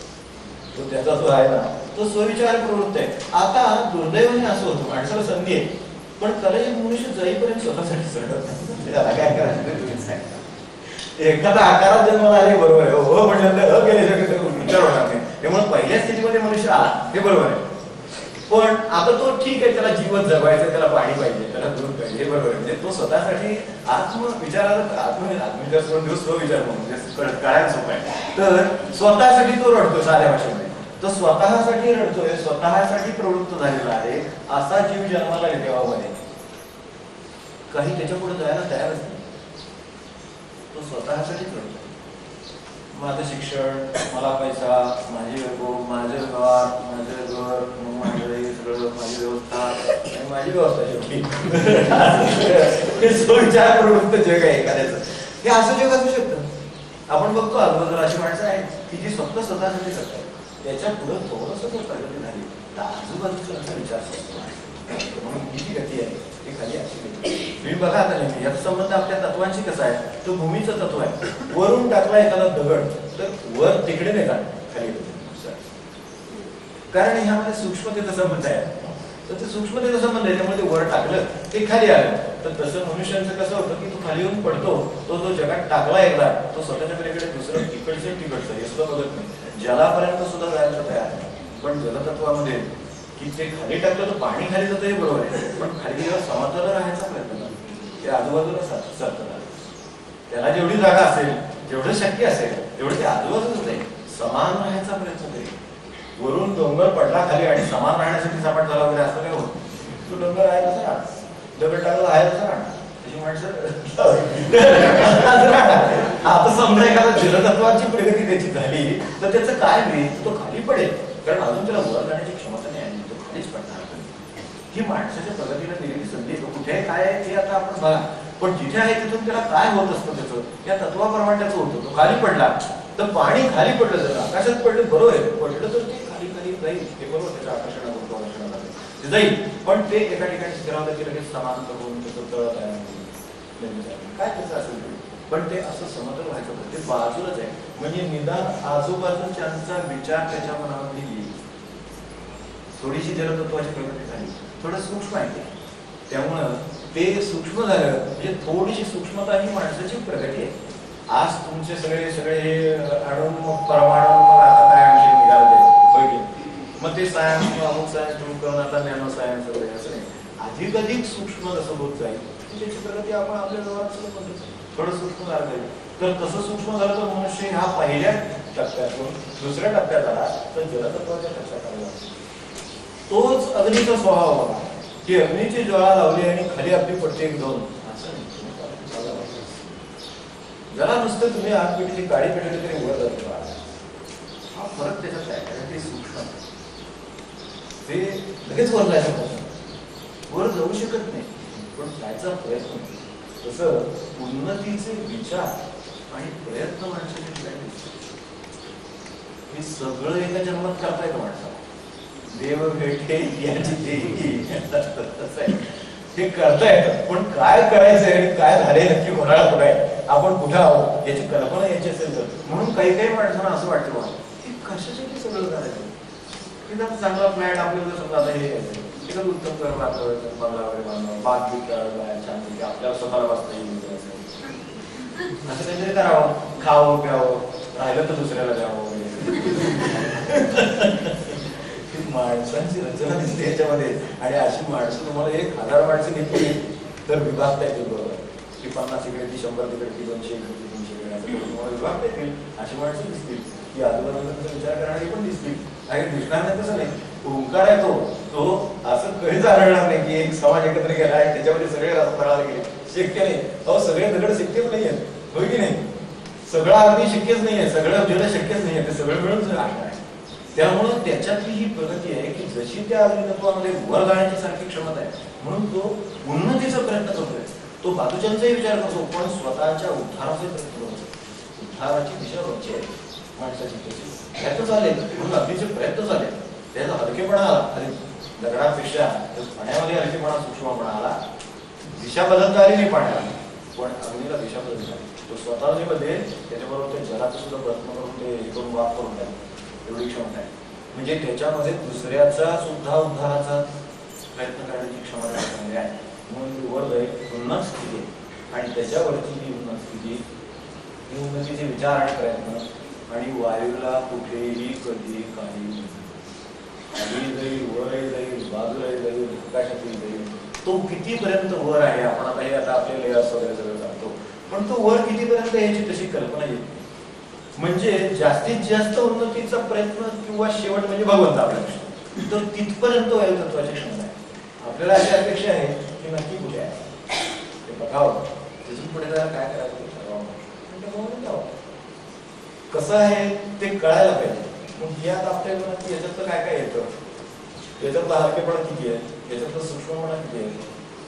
तो त्याचा जो आहे ना तो स्वविचार प्रवृत्त आहे. आता दुर्दैवाने असं होतं, माणसाला संधी आहे पण कलेचे मनुष्य जाईपर्यंत स्वतःसाठी रडत. त्याला काय करायचं, एखादा आकारात जन्माला आले बरोबर आहे, हो म्हटलं गेले विचार होणार नाही. त्यामुळे पहिल्या स्थितीमध्ये मनुष्य आला हे बरोबर आहे, पण आता तो ठीक आहे, त्याला जीवन जगवायचं, त्याला पाणी पाहिजे, त्याला दूध पाहिजे, हे बरोबर आहे. म्हणजे तो स्वतःसाठी आत्मविचाराला आत्मविचार सोडून दिवस स्वविचार म्हणून कळायला सोपं आहे. तर स्वतःसाठी तो रडतो साध्या भाषेमध्ये. तो स्वतःसाठी रडतोय, स्वतःसाठी प्रवृत्त झालेला आहे. असा जीव जन्माला येते देवामध्ये काही त्याच्या पुढे जायला तयारच नाही. तो स्वतःसाठीच रडतो. माझं शिक्षण, मला पैसा, माझी माझे व्यवहार, माझं घर, माझं सगळं, माझी व्यवस्था आणि माझी व्यवस्था शेवटी स्वविचार प्रवृत्त जग आहे एखाद्याचं. हे असं जग असू शकतं. आपण बघतो आजूबाजूला अशी माणसं आहेत की जी स्वतःसाठी करतात. त्याच्या पुढे थोडंसं जर प्रगती झाली तर आजूबाजूचा विचार असतो म्हणून ही जी गती आहे ती खाली अशी तुम्ही बघा. आता नाही याचा संबंध आपल्या तत्वांशी कसा आहे, तो भूमीचं तत्व आहे. वरून टाकला एखादा दगड तर वर तिकडे नाही जाणार, खाली कारण ह्यामध्ये सूक्ष्मतेचा संबंध आहे. तर ते सूक्ष्मतेचा संबंध आहे, त्यामुळे ते वर टाकलं ते खाली आलं. तर तसं मनुष्यांचं कसं होतं की तो खाली येऊन पडतो, तो जगात टाकला एकदा तो स्वतःच्या पलीकडे दुसरं तिकडचं हे सुद्धा बघत नाही. जलापर्यंत सुद्धा जायला तयार आहे. पण जलतत्वामध्ये की ते खाली टाकलं तर पाणी खाली जातं हे बरोबर आहे, पण खाली जेव्हा समतल राहायचा प्रयत्न करतो ते आजूबाजूला सरकतात. त्याला जेवढी जागा असेल, जेवढं शक्य असेल तेवढं ते आजूबाजूच नाही समान राहायचा प्रयत्न करेल. वरून डोंगर पडला खाली आणि समान राहण्यासाठी सपाट झाला वगैरे असं काय होत. तो डोंगर आहे कसं राहणार, दगड टाकलं आहे कसं राहणार, तशी माणसं आता समजा एखादा जलतत्वाची प्रगती त्याची झाली तर त्याचं काय होईल, तो खाली पडेल, कारण अजून त्याला वर जाण्याची क्षमता नाही आहे, तो खालीच पडणार. ही माणसाच्या प्रगतीला दिलेली संधी. कुठे काय आहे ते आता आपण बघा, पण जिथे आहे तिथून त्याला काय होत असतं त्याचं या तत्वाप्रमाणे त्याचं होतं. तो खाली पडला तर पाणी खाली पडलं, जर आकाशात पडलं बरोबर आहे, पडलं तर ते खाली खाली जाईल, ते बरोबर त्याच्या आकर्षणाला ते जाईल. पण ते एका ठिकाणी स्थिरावलं की लगेच समांतर होऊन त्याचं तळ तयार होईल, काय त्याचं असेल, पण ते असं समतल व्हायचं होतं. ते बाजूलाच आहे, म्हणजे निदान आजूबाजूच्यांचा विचार त्याच्या मनामध्ये येईल. थोडीशी जलतत्वाची प्रगती झाली, थोडं सूक्ष्म आहे ते, त्यामुळं ते सूक्ष्म झालं म्हणजे थोडीशी सूक्ष्मता ही माणसाची प्रगती आहे. आज तुमचे सगळे हे आणून मग परमाणू मग आता काय आणखी निघाले मग ते सायन्स अमुक सायन्स तुम्ही करून आता नॅनो सायन्स वगैरे असं नाही. अधिक सूक्ष्म जसं होत जाईल त्याची प्रगती आपण आपल्या जवळ थोडं सूक्ष्म झालं जाईल. तर तसं सूक्ष्म झालं तर मनुष्य हा पहिल्या टप्प्यातून दुसऱ्या टप्प्यात आला तर जलतत्वाच्या टप्प्यात आला. तोच अग्नीचा स्वभाव बघा की अग्नीची ज्वाळा लावली आणि खाली आपली पडते एक दोन असं नाही. जरा नुसतं तुम्ही आग पेटली काळी पेटली तरी वर जातो. हा फरक त्याच्यात आहे, कारण ते सूक्ष्म ते लगेच वर जायचं पासून वर जाऊ शकत नाही, पण जायचा प्रयत्न. तसं उन्नतीचे विचार आणि प्रयत्न माणसाचे ठिकाणी हे सगळं एका जन्मात करता येतं माणसाला. देव भेटे याची देही हे करता येतं, पण काय करायचंय आणि काय झाले नक्की कोणाला कुठे आहे आपण कुठे आहोत याची कल्पना यायची असेल तर. म्हणून काही काही माणसांना असं वाटतं बघा की कशासाठी सगळं करायचं. एकदम चांगला फ्लॅट आपल्याला समजा आता हे एकदम उत्तम कर वातावरण बंगला वगैरे बांधणं बाग बी करायला छान आपल्याला स्वतःला वाचता येईल असं काहीतरी करावं. खावं प्यावं राहिलं तर दुसऱ्याला द्यावं वगैरे. माणसांची रचना दिसते याच्यामध्ये. आणि अशी माणसं तुम्हाला 1000 माणसं घेतली तर विभागता येतील बरोबर की 50 इकडे ती 100 तिकडे ती 200 इकडे ती 300 इकडे असं तुम्हाला विभागता येतील. अशी माणसं दिसतील की आजूबाजूचा विचार करणारी पण दिसतील. आणि दिसणार नाही तसं नाही. ओंकार आहे तो असं कधीच आढळणार नाही की एक समाज एकत्र गेला आहे त्याच्यामध्ये सगळे राजकारणाला गेले. शक्य नाही. अहो सगळे दगड शक्यच नाही आहेत. होय की नाही. सगळं अगदी शक्यच नाहीये. सगळं जेवढं शक्यच नाहीये ते सगळं मिळून आहे. त्यामुळं त्याच्यातली ही प्रगती आहे की जशी त्या अभिनत्वामध्ये वर जाण्याची सारखी क्षमता आहे म्हणून तो उन्नतीचा प्रयत्न करतोय. तो बाजूच्यांचाही विचार करतो पण स्वतःच्या उद्धाराचा प्रयत्न करतो. उद्धाराची दिशा वरची आहे माणसाची त्याची प्रयत्न झाले म्हणून अगदीचे प्रयत्न झाले. त्याचा हलकेपणा आला. दगडापेक्षा पाण्यामध्ये हलकेपणा सूक्ष्मपणा आला. दिशा बदलता आली नाही पाण्याला पण अग्नीला दिशा बदलली. तो स्वतः जे बदलेल त्याच्याबरोबर ते जलाचं सुद्धा प्रयत्न करून ते करून वाप करून द्या एवढी क्षमता आहे. म्हणजे त्याच्यामध्ये दुसऱ्याचा सुद्धा उद्धाराचा प्रयत्न करण्याची क्षमता आहे. म्हणून वर जाईल उन्नत स्थिती आहे आणि त्याच्यावरची ही उन्नत स्थिती ही उन्नतीचे विचार आणि प्रयत्न आणि वायूला कुठेही कधी काही जाईल वरही जाईल बाजूलाही जाईल आकाशातही जाईल. तो कितीपर्यंत वर आहे आपण आता हे आता आपले लेयर्स वगैरे सगळं सांगतो पण तो वर कितीपर्यंत याची तशी कल्पना येत. म्हणजे जास्तीत जास्त उन्नतीचा प्रयत्न किंवा शेवट म्हणजे भगवंत आपल्यापेक्षा तर तिथपर्यंत वायुतत्वाची क्षमता आहे. आपल्याला अशी अपेक्षा आहे की नक्की कुठे आहे ते बघावं. तिथून पुढे जरा काय करायचं ठरवावं. कसं आहे ते कळायला पाहिजे. मग यात आपल्याला याच्यातलं काय काय येतं. याच्यातला हलकेपणा किती आहे. याच्यातलं सूक्ष्मपणा किती आहे.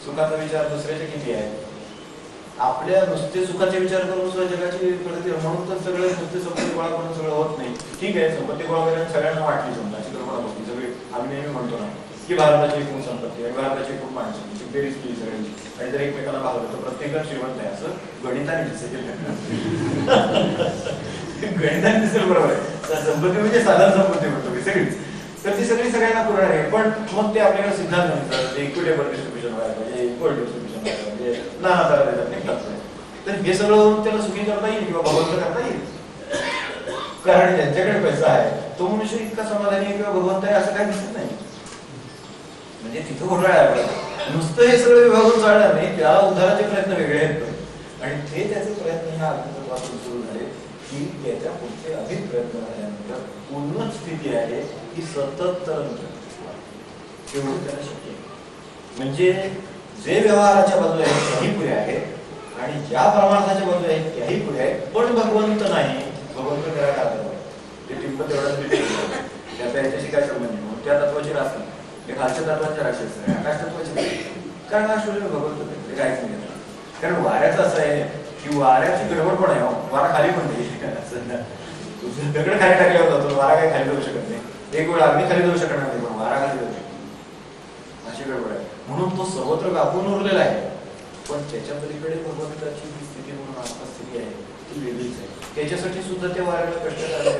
सुखाचा विचार दुसऱ्याचे किती आहे. आपल्या नुसते सुखाचे विचार करून सुद्धा जगाची प्रगती म्हणून तर सगळे नुसते संपत्ती गोळा करून सगळं होत नाही. ठीक आहे संपत्ती गोळा करून सगळ्यांना वाटली समजा अशी कल्पना होती. सगळी आम्ही नेहमी म्हणतो ना की भारताची एकूण संपत्ती आणि भारताची एकूण माणसाची बेरीज केली सगळ्यांची आणि जर एकमेकांना भागलं तर प्रत्येकजण श्रीमंत आहे असं गणिताने दिसेल. गणिताने दिसेल बरोबर आहे. संपत्ती म्हणजे साधारण संपत्ती म्हणतो की सगळीच तर ती सगळी सगळ्यांना पुरणार आहे. पण मग ते आपल्याकडे सिद्धांत म्हणतात इक्विटेबल डिस्ट्रीब्युशन व्हायला पाहिजे इक्वल डिस्ट्रीब्युशन व्हायला पाहिजे नाना तरा देतात निघतात. तर हे सगळं त्याला सुखी करता येईल किंवा भगवंत करता येईल. कारण ज्यांच्याकडे पैसा आहे तो मनुष्य इतका समाधानी आहे किंवा भगवंत आहे असं काही दिसत नाही. म्हणजे तिथं घोटाळा आहे. नुसतं हे सगळं विभागून चालणार नाही. त्याला उद्धाराचे प्रयत्न वेगळे आहेत आणि ते त्याचे प्रयत्न ह्या अग्नितत्वातून सुरू झाले की त्याच्या पुढचे अधिक प्रयत्न झाल्यानंतर उन्नत स्थिती आहे की सतत तरंग एवढं त्याला शक्य आहे. म्हणजे जे व्यवहाराच्या बाजूला आहेत त्याही पुढे आहेत आणि ज्या परमार्थाच्या बाजूला आहेत त्याही पुढे आहेत पण भगवंत नाही. भगवंत करायला आलं ते टिंब तेवढं त्याचा याच्याशी काय संबंध नाही. त्या तत्वाची रास नाही. हे खालच्या तत्वाच्या राक्षस आहे आकाश तत्वाची कारण हा सूर्य भगवंत ते काहीच नाही. कारण वाऱ्याचं असं आहे की वाऱ्याची गडबड पण आहे. वारा खाली पण नाही. दगड खाली टाकल्यावर जातो वारा काही खाली जाऊ शकत नाही. एक वेळ अग्नी खाली जाऊ शकणार नाही पण वारा खाली जाऊ शकतो अशी गडबड आहे. म्हणून तो सर्वत्र व्यापून उरलेला आहे पण त्याच्या पलीकडे भगवंताची जी स्थिती म्हणून आत्मा स्थिती आहे ती वेगळीच आहे. त्याच्यासाठी सुद्धा ते वाऱ्याला कष्ट करायला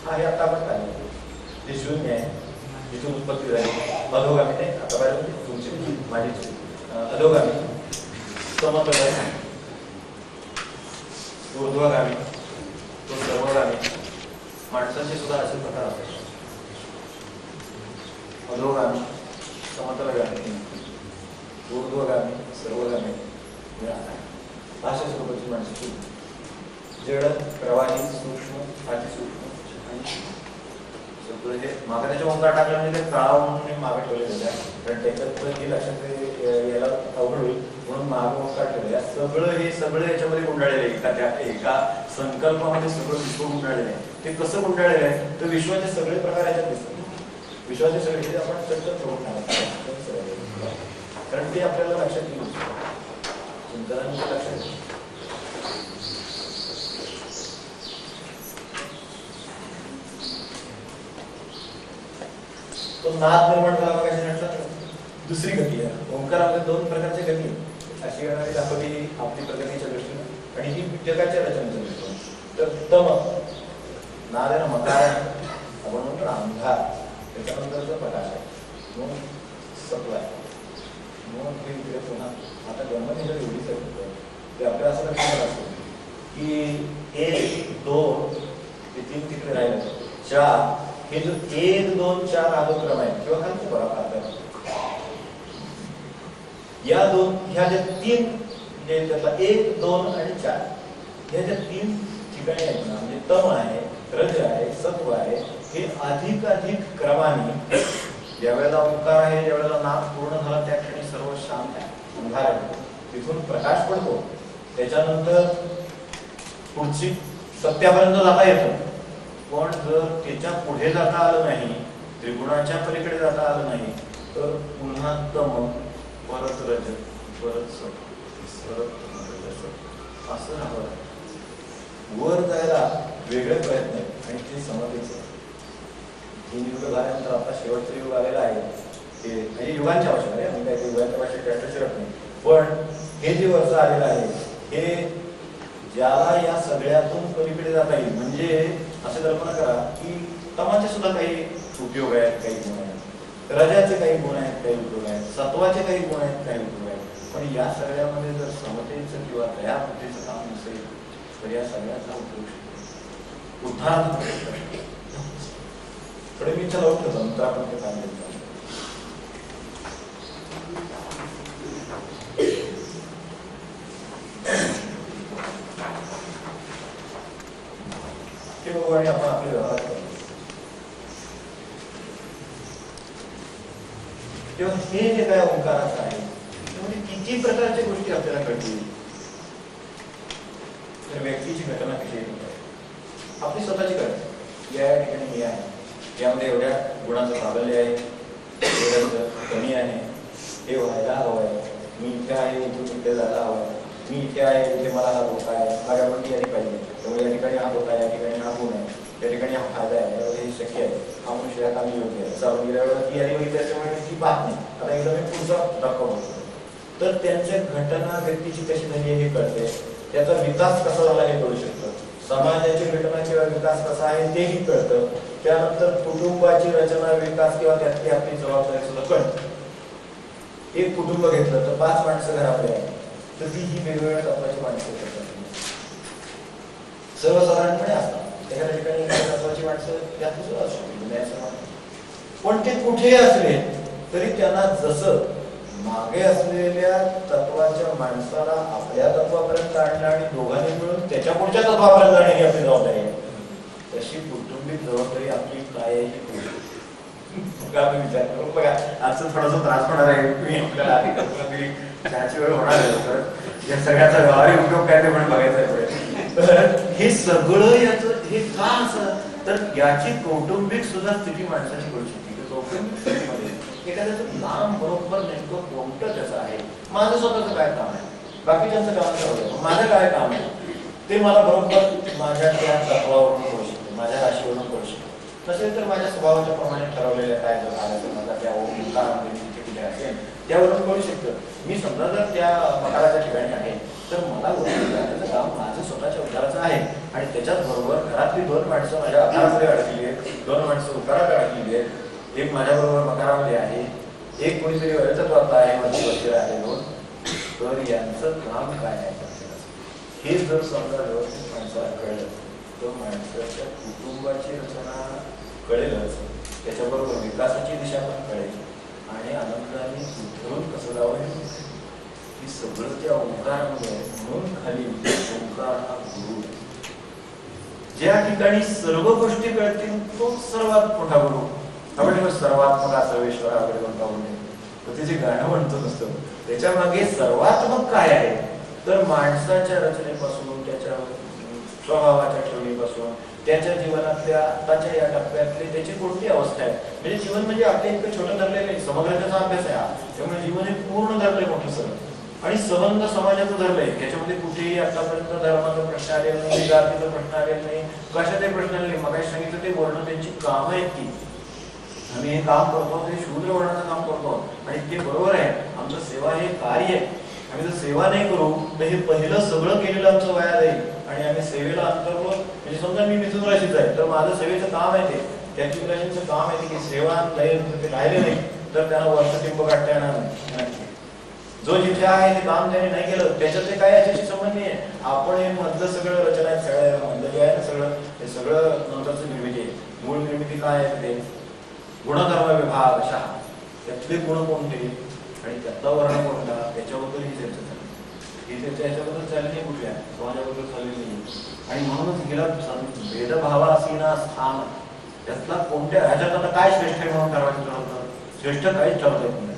हे आता आपण पाहिजे ते शून्य आहे जिथून उत्पत्ती झाली अधोगामी नाही. आता पाहिजे तुमची माझी अधोगामी समतल आहे ऊर्ध्वगामी तो सर्वगामी. माणसांचे सुद्धा असे प्रकार असतात. अधोगामी समतलगामी ऊर्ध्वगामी सर्वगामी अशा स्वरूपाची माणसाची जड प्रवाही सूक्ष्म अतिसूक्ष्म सगळं हे मागे त्याच्या ओंकार टाकलं म्हणजे ते तळाव म्हणून मागे ठेवलेलं आहे. कारण त्याच्यात हे लक्षात यायला अवघड होईल म्हणून मागे ओंकार ठेवले. सगळं हे सगळं याच्यामध्ये गुंडाळलेलं आहे. त्या एका संकल्पामध्ये सगळं विश्व गुंडाळलेलं आहे. ते कसं गुंडाळलेलं आहे तर विश्वाचे सगळे प्रकार याच्यात दिसतात. विश्वाचे सगळे आपण चर्चा करून कारण ते आपल्याला लक्षात येईल चिंतनाने लक्षात येईल. तो नाद निर्माण झाला बघा म्हटलं. दुसरी गती आहे ओंकारामध्ये दोन प्रकारच्या गती अशी येणारी दाखवली आपली प्रगतीच्या दृष्टीने आणि ही जगाच्या रचनेच्या दृष्टीने. तर तम नाद आहे ना मकार आहे आपण म्हणतो ना अंधार त्याच्यानंतरचा प्रकाश आहे मग सत्व आहे मग हे इकडे पुन्हा आता गणपती जर एवढीच आहे ते आपल्याला असं लक्षात असतं की 1 2 ते 3 तिकडे राहिले 4 हे जो 1 2 4 हा जो क्रम आहे किंवा खालचा बघा पाहता या दोन ह्या ज्या 3 म्हणजे त्यातला 1 2 आणि 4 ह्या ज्या 3 ठिकाणी आहेत ना म्हणजे तम आहे रज आहे सत्व आहे हे अधिक क्रमाने ज्यावेळेला ओंकार आहे ज्यावेळेला नाद पूर्ण झाला त्या ठिकाणी सर्व शांत आहे अंधार आहे तिथून प्रकाश पडतो त्याच्यानंतर पुढची सत्यापर्यंत जाता येतं पण जर त्याच्या पुढे जाता आलं नाही त्रिगुणाच्या पलीकडे जाता आलं नाही तर पुन्हा तम परत रज परत सत्व परत असं राहावं वर जायला वेगळे प्रयत्न आहेत आणि ते समतेचं 3 युग झाल्यानंतर आता शेवटचं युग आलेलं आहे ते म्हणजे युगांच्या भाषेत आहे आम्ही काही युगांच्या भाषेत त्याचं शिरत नाही पण हे जे वर्ष आलेलं आहे हे ज्याला या सगळ्यातून पलीकडे जाता येईल म्हणजे असे कल्पना करा की तमाचे सुद्धा काही उपयोग आहेत काही गुण आहेत रजाचे काही गुण आहेत काही उपयोग आहेत सत्वाचे काही गुण आहेत काही उपयोग आहेत पण या सगळ्यामध्ये जर समतेचं किंवा दयाबुद्धीचं काम नसेल तर या सगळ्याचा उपयोग उद्धार थोडे मी चला उठतो नंतर आपण ते सांगितलं आणि आपण आपले व्यवहार करतो तेव्हा हे जे काय ओंकाराचं आहे त्यामध्ये किती प्रकारच्या गोष्टी आपल्याला कळतील तर व्यक्तीची घटना कशी आपली स्वतःची घटना या ठिकाणी हे आहे यामध्ये एवढ्या गुणांचं प्राबल्य आहे कमी आहे हे व्हायला हवं आहे मी इथे आहे इथून इथे जायला हवं आहे मी इथे आहे इथे मला हा धोका आहे माझ्या पण यादी पाहिजे त्यामुळे या ठिकाणी हा धोका आहे या ठिकाणी हा गुण आहे या ठिकाणी हा फायदा आहे हे शक्य आहे हा मनुष्य या कामी योग्य आहे चालून गेल्या वेळेला ती यादी बघितली त्याच्यामुळे ती पाहत नाही आता एकदा मी पुढचा दाखवतो तर त्यांच्या घटना व्यक्तीची कशी झाली हे कळते त्याचा विकास कसा झाला हे कळू शकतं समाजाची घटना किंवा विकास कसा आहे तेही कळतं त्यानंतर कुटुंबाची रचना विकास किंवा त्यातली आपली जबाबदारी सुद्धा कळते एक कुटुंब घेतलं तर 5 माणसं घरामध्ये आहेत तर ती ही वेगवेगळ्या तत्वाची माणसं सर्वसाधारणपणे असतात एखाद्या ठिकाणी तत्वाची माणसं त्यात सुद्धा असू पण ते कुठेही असले तरी त्यांना जसं मागे असलेल्या तत्वाच्या माणसाला आपल्या तत्वापर्यंत आणणं आणि दोघांनी मिळून त्याच्या पुढच्या तत्वापर्यंत जाणे ही आपली जबाबदारी आहे तशी कौटुंबिक जबाबदारी आपली काय आहे विचार करू बघा आजचा थोडासा त्रास होणार आहे तुम्ही आपल्याला आधी कल्पना दिली त्याची वेळ होणार आहे तर या सगळ्याचा व्यवहारिक उपयोग काय ते पण बघायचा आहे तर हे सगळं याचं हे का असं तर याची कौटुंबिक सुद्धा स्थिती माणसाची करू शकते कौटुंबिक स्थितीमध्ये एखाद्याचं काम बरोबर नेमकं कोणतं त्याचं आहे माझं स्वतःचं काय काम आहे बाकीच्यांचं काम ठरवलं माझं काय काम आहे ते मला बरोबर माझ्या त्या तत्वावरून करू शकते माझ्या राशीवरून करू शकते नसेल तर माझ्या स्वभावाच्या प्रमाणे ठरवलेल्या काय जर झालं माझा त्या ओंकारामध्ये कुठे असेल त्यावरून करू शकतं मी समजा जर त्या मकाराच्या ठिकाणी आहे तर मला उद्धाराचं काम माझं स्वतःच्या उद्धाराचं आहे आणि त्याच्याच बरोबर घरातली 2 माणसं माझ्या आकारामध्ये अडकली आहेत 2 माणसं उकारात अडकलेली आहेत एक माझ्याबरोबर मकारामध्ये आहे एक कोणीतरी वरतत्वातला आहे माझी वस्तीला आहे 2 तर यांचं काम काय आहे हे जर समजा व्यवस्थित माणसाला कळलं तर माणसाच्या कुटुंबाची रचना कळेलच त्याच्याबरोबर विकासाची दिशा पण कळेल आणि आनंदाने उतरून कसं जावं हे सगळं त्या ओंकारामध्ये म्हणून खाली ओंकार हा गुरु ज्या ठिकाणी सर्व गोष्टी कळतील तो सर्वात मोठा गुरु आपण सर्वात्मक सर्वेश्वराकडे म्हणता तर ते जे गाणं म्हणतो नसतं त्याच्या मागे सर्वात्मक काय आहे तर माणसाच्या रचनेपासून त्याच्या स्वभावाच्या ठेवणीपासून त्याच्या जीवनातल्या आताच्या या टप्प्यातली त्याची कोणती अवस्था आहे म्हणजे जीवन म्हणजे आपल्या इतकं छोटं धरलेलं नाही समग्र त्याचा अभ्यास आहे त्यामुळे जीवन हे पूर्ण धरलंय मोठं सगळं आणि संबंध समाजाचं धरलंय त्याच्यामध्ये कुठेही आतापर्यंत धर्माचा प्रश्न आलेला नाही जातीचा प्रश्न आलेला नाही कशाचे प्रश्न आले मग सांगितलं ते वर्ण त्यांची कामं आहेत ती आम्ही हे काम करतो ते शूद्र वर्णाचं काम करतो आणि ते बरोबर आहे. आमचं सेवा हे कार्य आहे. आम्ही जर सेवा नाही करू तर हे पहिलं सगळं केलेलं आमचं वाया जाईल आणि आम्ही सेवेला अंतर्गत म्हणजे समजा मी मिथुन राशीचा आहे तर माझं सेवेचं काम आहे ते त्याची राशीचं काम आहे की सेवा ते राहिले नाही तर त्यांना वर्षटिंब काढता येणार नाही. जो जिथे आहे ते काम त्याने नाही केलं त्याच्यात ते काय याच्याशी संबंध नाही आहे. आपण हे मधलं सगळं रचना आहे सगळं मधलं जे आहे ना सगळं हे सगळं नंतरचं निर्मिती आहे. मूळ निर्मिती काय आहे ते गुणधर्म विभाग अशा त्यातले गुण कोणते आणि त्यातला वर्ण कोणता त्याच्याबद्दल ही चर्चा झाली. ही चर्चा याच्याबद्दल चालली नाही कुठल्या समाजाबद्दल चालली नाही. आणि म्हणूनच गेला भेदभावासीना स्थान त्यातला कोणत्या ह्याच्यात आता काय श्रेष्ठ आहे म्हणून ठरवायचं ठरवतं. श्रेष्ठ काहीच ठरवता येत नाही.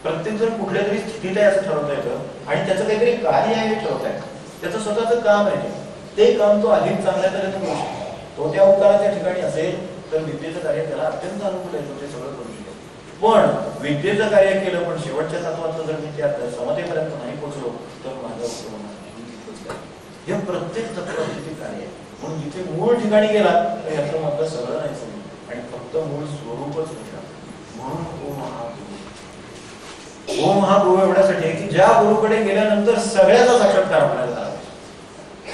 प्रत्येक जण कुठल्या तरी स्थितीत आहे असं ठरवता येतं आणि त्याचं काहीतरी कार्य आहे हे ठरवता येतं. त्याचं स्वतःचं काम आहे ते काम तो अधिक चांगल्या तऱ्हेने करू शकतो. तो त्या उपकाराच्या ठिकाणी असेल तर विद्येचं कार्य त्याला अत्यंत अनुकूल आहे. ते सगळं करू शकतो. पण विद्येचं कार्य केलं पण शेवटच्या तत्वाचं जर मी त्या समतेपर्यंत नाही पोहोचलो तर माझं उपयोग नाही. हे प्रत्येक तत्वाचे कार्य आहे. म्हणून जिथे मूळ ठिकाणी गेला तर याचं मधलं सगळं नाही समजलं आणि फक्त मूळ स्वरूपच होतं. म्हणून ओम हा गुरु एवढ्यासाठी आहे की ज्या गुरुकडे गेल्यानंतर सगळ्याचा साक्षात्कार आपल्याला झाला.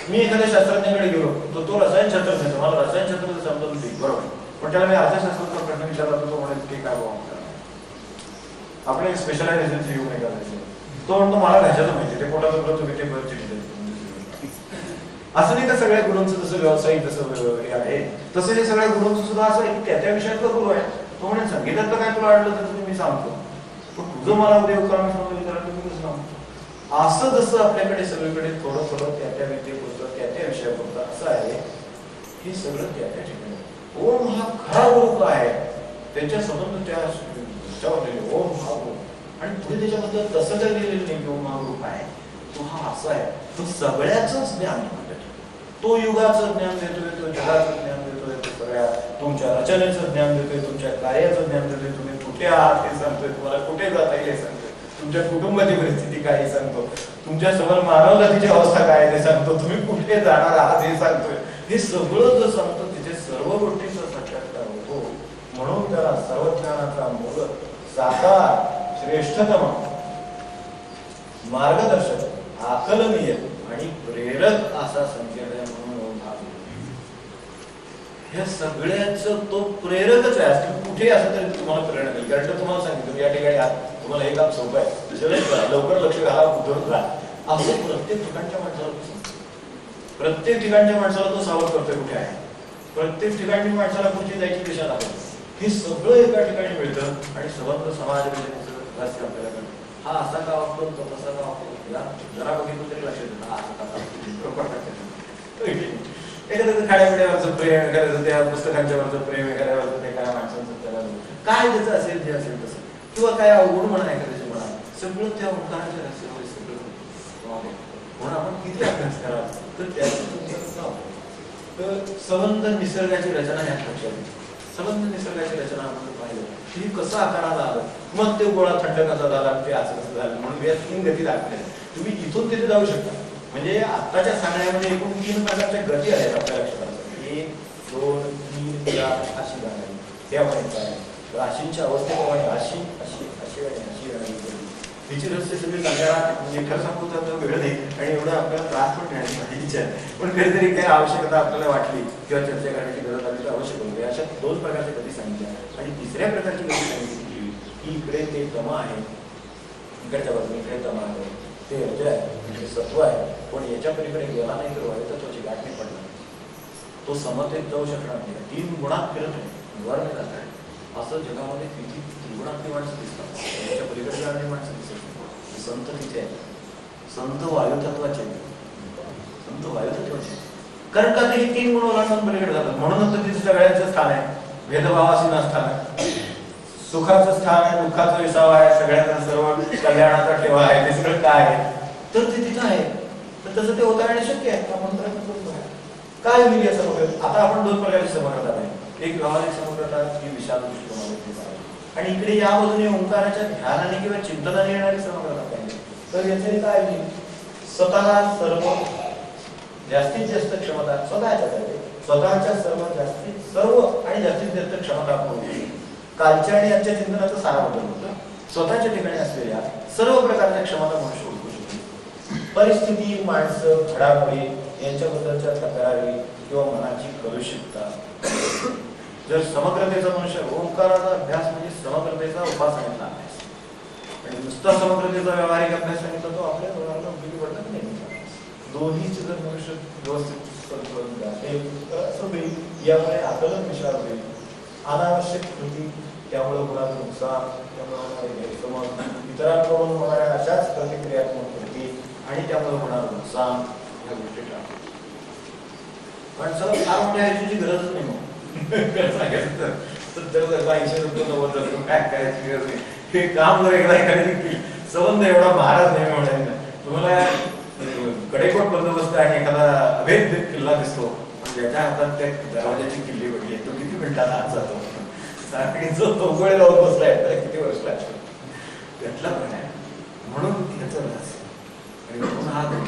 मी एखाद्या शास्त्रज्ञाकडे गेलो तर तो रसायनशास्त्र मला रसायनशास्त्र समजून देईल बरोबर पण त्याला मी अर्थशास्त्राचा प्रश्न विचारला तर तो म्हणेल की काय बाबा आपण एक स्पेशलायझेशनची येऊ नाही करायचं. तो म्हणतो मला घ्यायचं माहिती ते पोटाचं व्रत तुम्ही ते बरं असं नाही का सगळ्या गुरूंचं जसं व्यावसायिक जसं हे आहे तसं हे सगळ्या गुरूंचं सुद्धा असं आहे की त्या विषयातला गुरु आहे. तो म्हणेल संगीतातलं काय तुला वाटलं तर मी सांगतो पण तुझं मला उद्या उपकरण समजून विचारलं मी कसं सांगतो. असं जसं आपल्याकडे सगळीकडे थोडं थोडं त्या विद्येपुरतं त्या विषयापुरतं असं आहे हे सगळं त्या ठिकाणी. ओम हा खरा गुरु काय आहे त्याच्या संबंध त्या ओम हा गुरु आणि पुढे त्याच्याबद्दल तसं जर लिहिलेलं नाही की ओम हा गुरु काय तो हा असा आहे तो सगळ्याच ज्ञान तो युगाचं ज्ञान देतोय तो जगाचं ज्ञान देतोय तो सगळ्या तुमच्या रचनेचं ज्ञान देतोय तुमच्या कार्याचं ज्ञान देतोय तुम्ही कुठे आहात हे सांगतोय तुम्हाला कुठे जाता येईल हे सांगतोय तुमच्या कुटुंबाची परिस्थिती काय हे सांगतो तुमच्या समोर मानव जातीची अवस्था काय ते सांगतो तुम्ही कुठे जाणार आहात हे सांगतोय. हे सगळं जर सांगतो तिथे सर्व गोष्टीचा साक्षात्कार होतो. म्हणून त्याला सर्वज्ञानाचा मूळ साकार श्रेष्ठतम मार्गदर्शक आकलनीय आणि प्रेरक असा संकेत आहे. म्हणून हे सगळ्याच तो प्रेरकच आहे. कुठे असं तरी तुम्हाला प्रेरणा देईल. कारण तुम्हाला सांगितलं या ठिकाणी तुम्हाला हे काम सोपं आहे लवकर लक्ष घाला उद्धरून राहा असं प्रत्येक ठिकाणच्या माणसाला तो सावध करतोय कुठे आहे. प्रत्येक ठिकाणी माणसाला कुठे जायची दिशा लागेल हे सगळं एका ठिकाणी मिळतं आणि संबंध समाज रहस्य आपल्याला कळतं. हा असा का वापरतो तो तसा का वापरतो या जरा बघितलं तरी लक्षात येतं. हा असा एखाद्याचं खाण्यापिण्यावरचं प्रेम एखाद्याचं त्या पुस्तकांच्यावरचं प्रेम एखाद्यावरचं ते काय माणसांचं त्याला काय त्याचं असेल जे असेल तसं किंवा काय अवघड म्हणा एखाद्याचे म्हणा सगळं त्या ओंकाराच्या रहस्यामध्ये सगळं. म्हणून आपण किती अभ्यास करावा तर त्याचं तर संबंध निसर्गाची रचना ह्यात लक्षात येते. संबंध निसर्गाची रचना आपण पाहिलं की कसं आकाराला आलं मग ते गोळा थंड कसा झाला ते असं कसं झालं म्हणून या 3 गती दाखवल्या. तुम्ही इथून तिथे जाऊ शकता. म्हणजे आत्ताच्या सांगण्यामध्ये एकूण 3 प्रकारच्या गती आहेत आपल्या लक्षात. 1 2 3 4 अशी गाणी हे आपण राशींच्या अवस्थेप्रमाणे अशी अशी अशी आणि अशी गाणी हिची रस्ते सगळे सांगायला म्हणजे खरं सांगू तर वेळ नाही आणि एवढं आपल्याला त्रास पण घेण्याची इच्छा आहे. पण कधीतरी काही आवश्यकता आपल्याला वाटली किंवा चर्चा करण्याची गरज आली तर आवश्यक होते. अशा 2 प्रकारच्या गती सांगितल्या आणि 3ऱ्या प्रकारची गती सांगितली की इकडे ते तम आहे इकडच्या बाजूने इकडे तम आहे ते रज आहे म्हणजे सत्व आहे पण याच्या पलीकडे गेला नाही तर वायुतत्वाची गाठ नाही पडणार तो समतेत जाऊ शकणार नाही. 3 गुणात फिरत नाही वर नाही जात आहे. असं जगामध्ये किती त्रिगुणातली माणसं दिसतात याच्या पलीकडे जाणारी माणसं दिसत संत तिथे आहे. संत वायुतत्वाचे कारण का ते 3 गुण ओलांडून पलीकडे जातात. म्हणूनच तर तिथे सगळ्यांचं स्थान आहे. भेदभावासीन स्थान आहे सुखाचं स्थान आहे दुःखाचा विसावा आहे सगळ्यांना सर्व कल्याणाचा ठेवा आहे ते सगळं काय आहे तर ते तिथं आहे. तर तसं ते होता येणं शक्य आहे. काय होईल या समग्र आता आपण 2 प्रकारची समग्रता आहे. एक व्यावहारिक समग्रता ही विशाल दृष्टिकोनामध्ये आणि इकडे या बाजूने ओंकाराच्या ध्यानाने किंवा चिंतनाने येणारी समग्रता पाहिजे. तर याचे काय होईल स्वतः सर्व जास्तीत जास्त क्षमता स्वतःच्या सर्व आणि जास्तीत जास्त क्षमता पूर्ण कालच्या आणि आजच्या चिंतनाचा सारा बदल होता. स्वतःच्या ठिकाणी असलेल्या सर्व प्रकारच्या क्षमता मनुष्य ओळखू शकतो. परिस्थिती, माणसं, घडामोडी यांच्याबद्दलच्या तक्रारी किंवा मनाची कलुषितता. जर समग्रतेचा मनुष्य, ओंकाराचा अभ्यास म्हणजे समग्रतेचा उपासनेचा अभ्यास, आणि नुसता समग्रतेचा व्यावहारिक अभ्यास सांगितला तो आपल्या डोळ्याला उपयोगी पडत नाही. दोन्हीच जर मनुष्य व्यवस्थित असं होईल, यामुळे आकलन विचार होईल. अनावश्यक कृती, त्यामुळे होणारं नुकसान, त्यामुळे होणारे गैरसमज, इतरांकडून होणाऱ्या अशाच प्रतिक्रियात्मक कृती आणि त्यामुळे होणारं नुकसान, या गोष्टी टाळा. माणसाला फार मोठ्या ह्याची गरज नाही. मग सांगायचं तर 80 रुपये 90 रुपये काय करायची गरज नाही. हे काम जर एकदा एखाद्याने संबंध एवढा महाराज नाही म्हणायला. तुम्हाला कडेकोट बंदोबस्त आणि एखादा अभेद किल्ला दिसतो, ज्याच्या हातात त्या दरवाजाची किल्ली पडली, तो किती मिनिटात आत जातो. जो तोगोळे लावून बसलाय त्याला किती वर्ष लागतो, त्यातला पण आहे. म्हणून ह्याचं रस आणि म्हणून हा गुण.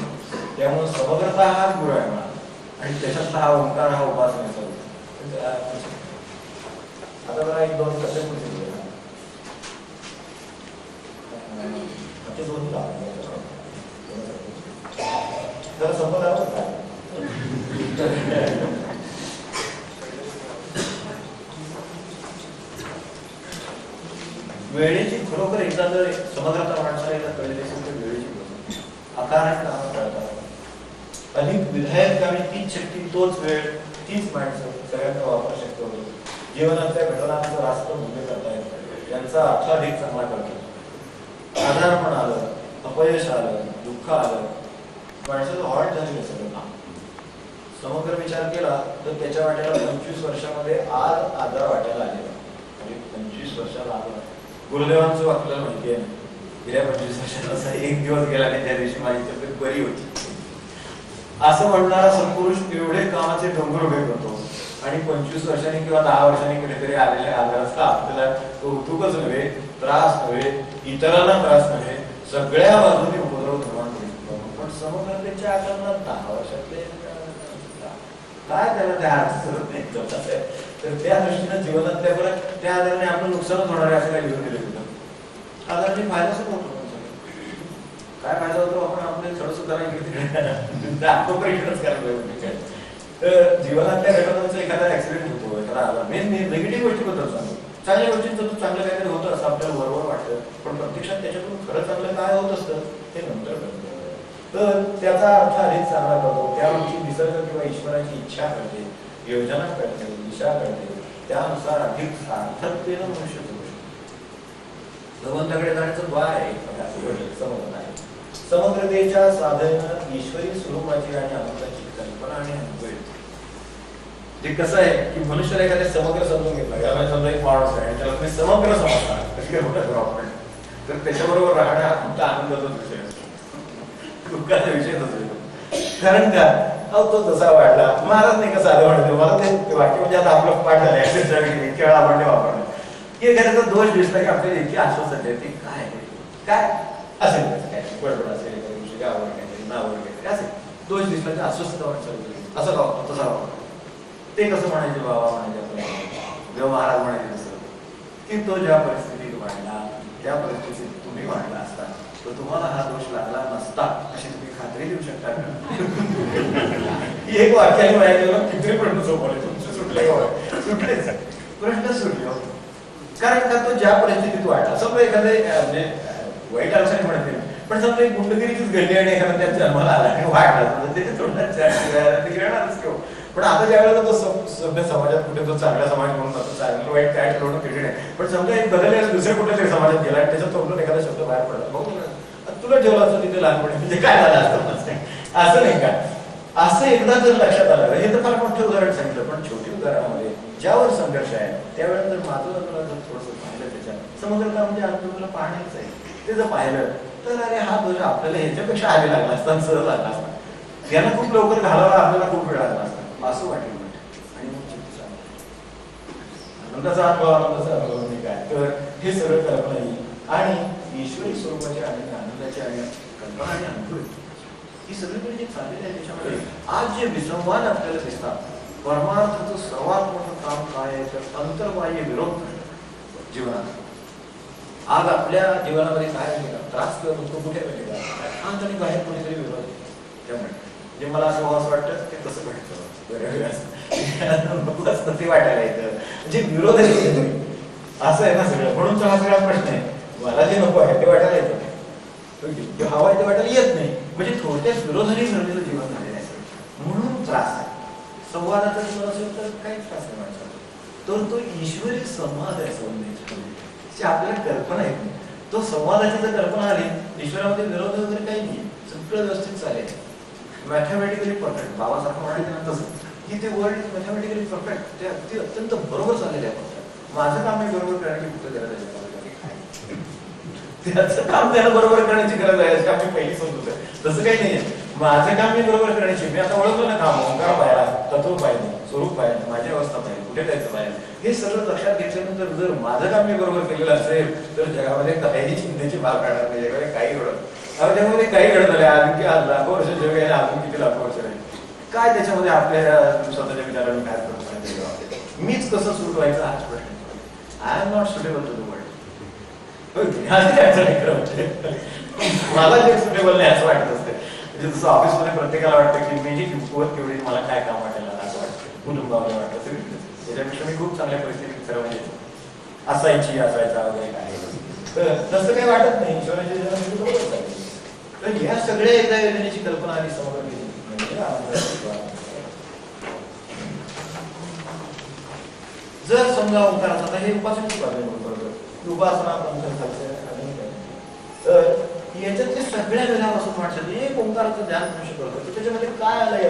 त्यामुळे समग्रता हा गुरु आहे मला, आणि त्याच्यातला हा ओंकार, हा उपासनेचा. आता जरा 1-2 कसे पुढे दोन्ही जरा संपदा वेळेची खरोखर एकदा जर समग्रता माणसाला कळली असेल तर वेळेची अकारण काम करतात. अधिक विधायक आणि तीच शक्ती, तोच वेळ, तीच माणसं सगळ्यांना वापर शक्य होतो. जीवनातल्या घटनांचं रास्त मूल्य करता येतं, त्यांचा अर्थ अधिक चांगला करतो. आजारपण आलं, अपयश आलं, दुःख आलं, माणसाचं हॉल्ट झालेलं सगळं काम. समग्र विचार केला तर त्याच्या वाट्याला 25 वर्षामध्ये आज आजार वाट्याला आलेला. म्हणजे 25 वर्षाला आजार. गुरुदेवांचं आपल्याला माहिती आहे, गेल्या 25 वर्षाला असा एक दिवस गेला नाही त्या दिवशी माझी तब्येत बरी होती असं म्हणणारा सत्पुरुष एवढे कामाचे डोंगर उभे करतो, आणि 25 वर्षांनी किंवा 10 वर्षांनी कुठेतरी आलेल्या आजाराचा आपल्याला कौतुकच नव्हे, त्रास नव्हे, इतरांना त्रास नव्हे, सगळ्या बाजूने उपद्रव निर्माण करू. पण समग्रतेच्या आकलनात 10 वर्षातले काय त्याला त्या अर्थच नाही. तर त्या दृष्टीनं जीवनातल्या बरं त्या आधाराने आपलं नुकसानच होणार आहे असं काही लिहून दिलं होतं. आधाराने फायदा सुद्धा होतो. काय फायदा होतो, आपण आपले थोडं सुद्धा आत्मपरीक्षणच करायला. तर जीवनातल्या घटनांचा एखादा ऍक्सिडेंट होतो, एखादा मेन निगेटिव्ह गोष्टी बद्दल सांगतो. चांगल्या गोष्टींचं तर चांगलं काहीतरी होतं असं आपल्याला बरोबर वाटतं, पण प्रत्यक्षात त्याच्यातून खरं चांगलं काय होत असतं हे नंतर कळतं. तर त्याचा अर्थ अधिक चांगला करतो. त्यावेळी निसर्ग किंवा ईश्वराची इच्छा करते, योजना करते, दिशा करते, त्यानुसार अधिक सार्थकतेनं मनुष्य करू शकतो. भगवंताकडे जाण्याचं द्वार आहे, समग्र आहे. समग्रतेच्या साधनेनं ईश्वरी स्वरूपाची आणि आनंदाची कल्पना आणि अनुभव येतो. जे कसं आहे की मनुष्याला एखाद्या समग्र समजून घेतला, समजा एक माणूस आहे त्याला तुम्ही समग्र समजता, कशी काय मोठं करू आपण, तर त्याच्याबरोबर राहणं हा तुमचा आनंदाचाच विषय असतो, दुःखाचा विषय नसतो. कारण का तो तसा वाटला महाराज नाही का साधं म्हणतो. मला ते वाक्य म्हणजे आता आपलं पाठ झालं इतक्या वेळा आपण ते वापरलं की एखाद्याचा दोष दिसला की आपल्याला इतकी आश्वासन देते काय काय असेल, काय बडबड असेल, एखाद्या दिवशी आवड काहीतरी नावड काहीतरी असेल, दोष दिसला की अस्वस्थता वाटत, असं वाटतं तसा वाटतं. ते कसं म्हणायचे बाबा, म्हणायचे आपल्याला जेव्हा महाराज म्हणायचे तसं की तो ज्या परिस्थितीत वाढला त्या परिस्थितीत तुम्ही वाढला असता तर तुम्हाला हा दोष लागला नसता अशी तुम्ही खात्री देऊ शकता का? ही एक वाक्याने म्हणायचं किती प्रश्न सोपवले तुमचे सुटले सुटलेच प्रश्न सुटले. कारण का तो ज्या परिस्थितीत वाढला, समजा एखादे म्हणजे वाईट अर्थाने म्हणत नाही, पण समजा एक गुंडगिरीचीच घडली आणि एखादा त्या जन्माला आला आणि वाढला तर त्याच्या तोंडात गिळणारच किंवा. पण आता ज्या वेळेला तो सभ्य समाजात कुठे तो चांगला समाज म्हणून जातो, चांगलं वाईट काय ठरवणं कठीण आहे, पण समजा एक बदललेला दुसऱ्या कुठेतरी समाजात गेला आणि त्याच्या तोंडून एखादा शब्द बाहेर पडला, बघू तुला ठेवलं असं तिथे लहानपणी म्हणजे काय झालं असतं असं नाही का. असं एकदा जर लक्षात आलं, हे तर फार मोठं उदाहरण सांगितलं, पण छोटी उदाहरणामध्ये ज्यावर संघर्ष आहे त्यावेळेस जर माझं तुला जर थोडंसं पाहिलं त्याच्यात समग्रता म्हणजे आता तुला पाहण्याचं आहे, ते जर पाहिलं तर अरे हा दोष आपल्याला ह्याच्यापेक्षा आधी लागला असता, सहज लागला असता, याला खूप लवकर घालावा आपल्याला खूप वेळ लागला असता असं वाटेल. आणि मग आनंदाचा अनुभव, आनंदाचा अनुभव नाही काय, तर हे सगळं कल्पना येईल आणि ईश्वरी स्वरूपाचे आणि आनंदाचे आणि कल्पना आणि अनुभव ही सगळीकडे जे चाललेलं आहे त्याच्यामध्ये आज जे विसंवाद आपल्याला दिसतात, परमार्थाचं सर्वात मोठं काम काय आहे तर अंतर्बाह्य विरोध. जीवनात. आज आपल्या जीवनामध्ये काय त्रास किंवा दुःख कुठे मिळेल आत आणि बाहेर कोणीतरी विरोध. त्यामुळे जे मला असं वाटतं ते तसं घडतं ते वाटायला येतं म्हणजे विरोध असं आहे ना सगळं. म्हणून तर हा सगळा प्रश्न आहे. मला जे नको आहे ते वाटायला येतं, हवा आहे ते वाटायला येत नाही. म्हणजे थोडक्यात विरोधाने ठरलेलं जीवन झालेलं आहे. म्हणून त्रास आहे. संवादाचा जीवन असेल तर काहीच त्रास नाही माणसाला. तर तो ईश्वरी संवाद आहे. संवाद आपल्याला कल्पना येत नाही. तो संवादाची जर कल्पना आली, ईश्वरामध्ये विरोध वगैरे काही नाही, सगळं व्यवस्थित चालेल. Mathematically perfect. बाबासारखं म्हणायचं ना तसं की ते वर्ल्ड इज मॅथमॅटिकली परफेक्ट. ते अगदी अत्यंत बरोबर चाललेलं आहे. माझं काम आहे बरोबर करण्याची कुठं गरज आहे? त्याचं काम त्याला बरोबर करण्याची गरज आहे असं आम्ही पहिली समजत आहे. तसं काही नाहीये. माझं काम मी बरोबर करण्याची. मी आता ओळखलं ना काम, ओंकार पाहिला, तत्व पाहिजे, स्वरूप पाहिजे, माझी अवस्था पाहिजे, कुठे जायचं पाहिजे, हे सगळं लक्षात घेतल्यानंतर जर माझं काम मी बरोबर केलेलं असेल तर जगामध्ये काही चिंतेची भाग काढणार नाही. जगामध्ये काही घडत त्यामध्ये काही घडत झाले. अजून आज लाखो वर्ष जग आहे, अजून किती लाखो वर्ष राहील काय त्याच्यामध्ये आपल्या स्वतःच्या विचाराने काय करू पाहिजे? मीच कसं सुरू व्हायचं हाच प्रश्न. I am not suitable to the world. मला जे सुटेबल नाही असं वाटत असते. म्हणजे जसं ऑफिसमध्ये प्रत्येकाला वाटतं की मी जी किंमत केवढी, मला काय काम वाटेल असं वाटतं, कुटुंबाला वाटतं सगळीकडे. त्याच्यापेक्षा मी खूप चांगल्या परिस्थितीत सर्व म्हणजे असायचा वगैरे काय तर तसं काही वाटत नाही. ईश्वराच्या जीवनामध्ये बरोबर आहे. तर ह्या सगळ्या एकदा योजनेची कल्पना आली समोर गेली जर समजा ओंकाराचा आता हे उपासनेची बाजू बरोबर उपासना आपण तर याच्यातले सगळ्या वेळापासून माणसाने एक ओंकाराचं ध्यान मनुष्य करतो. त्याच्यामध्ये काय आलं या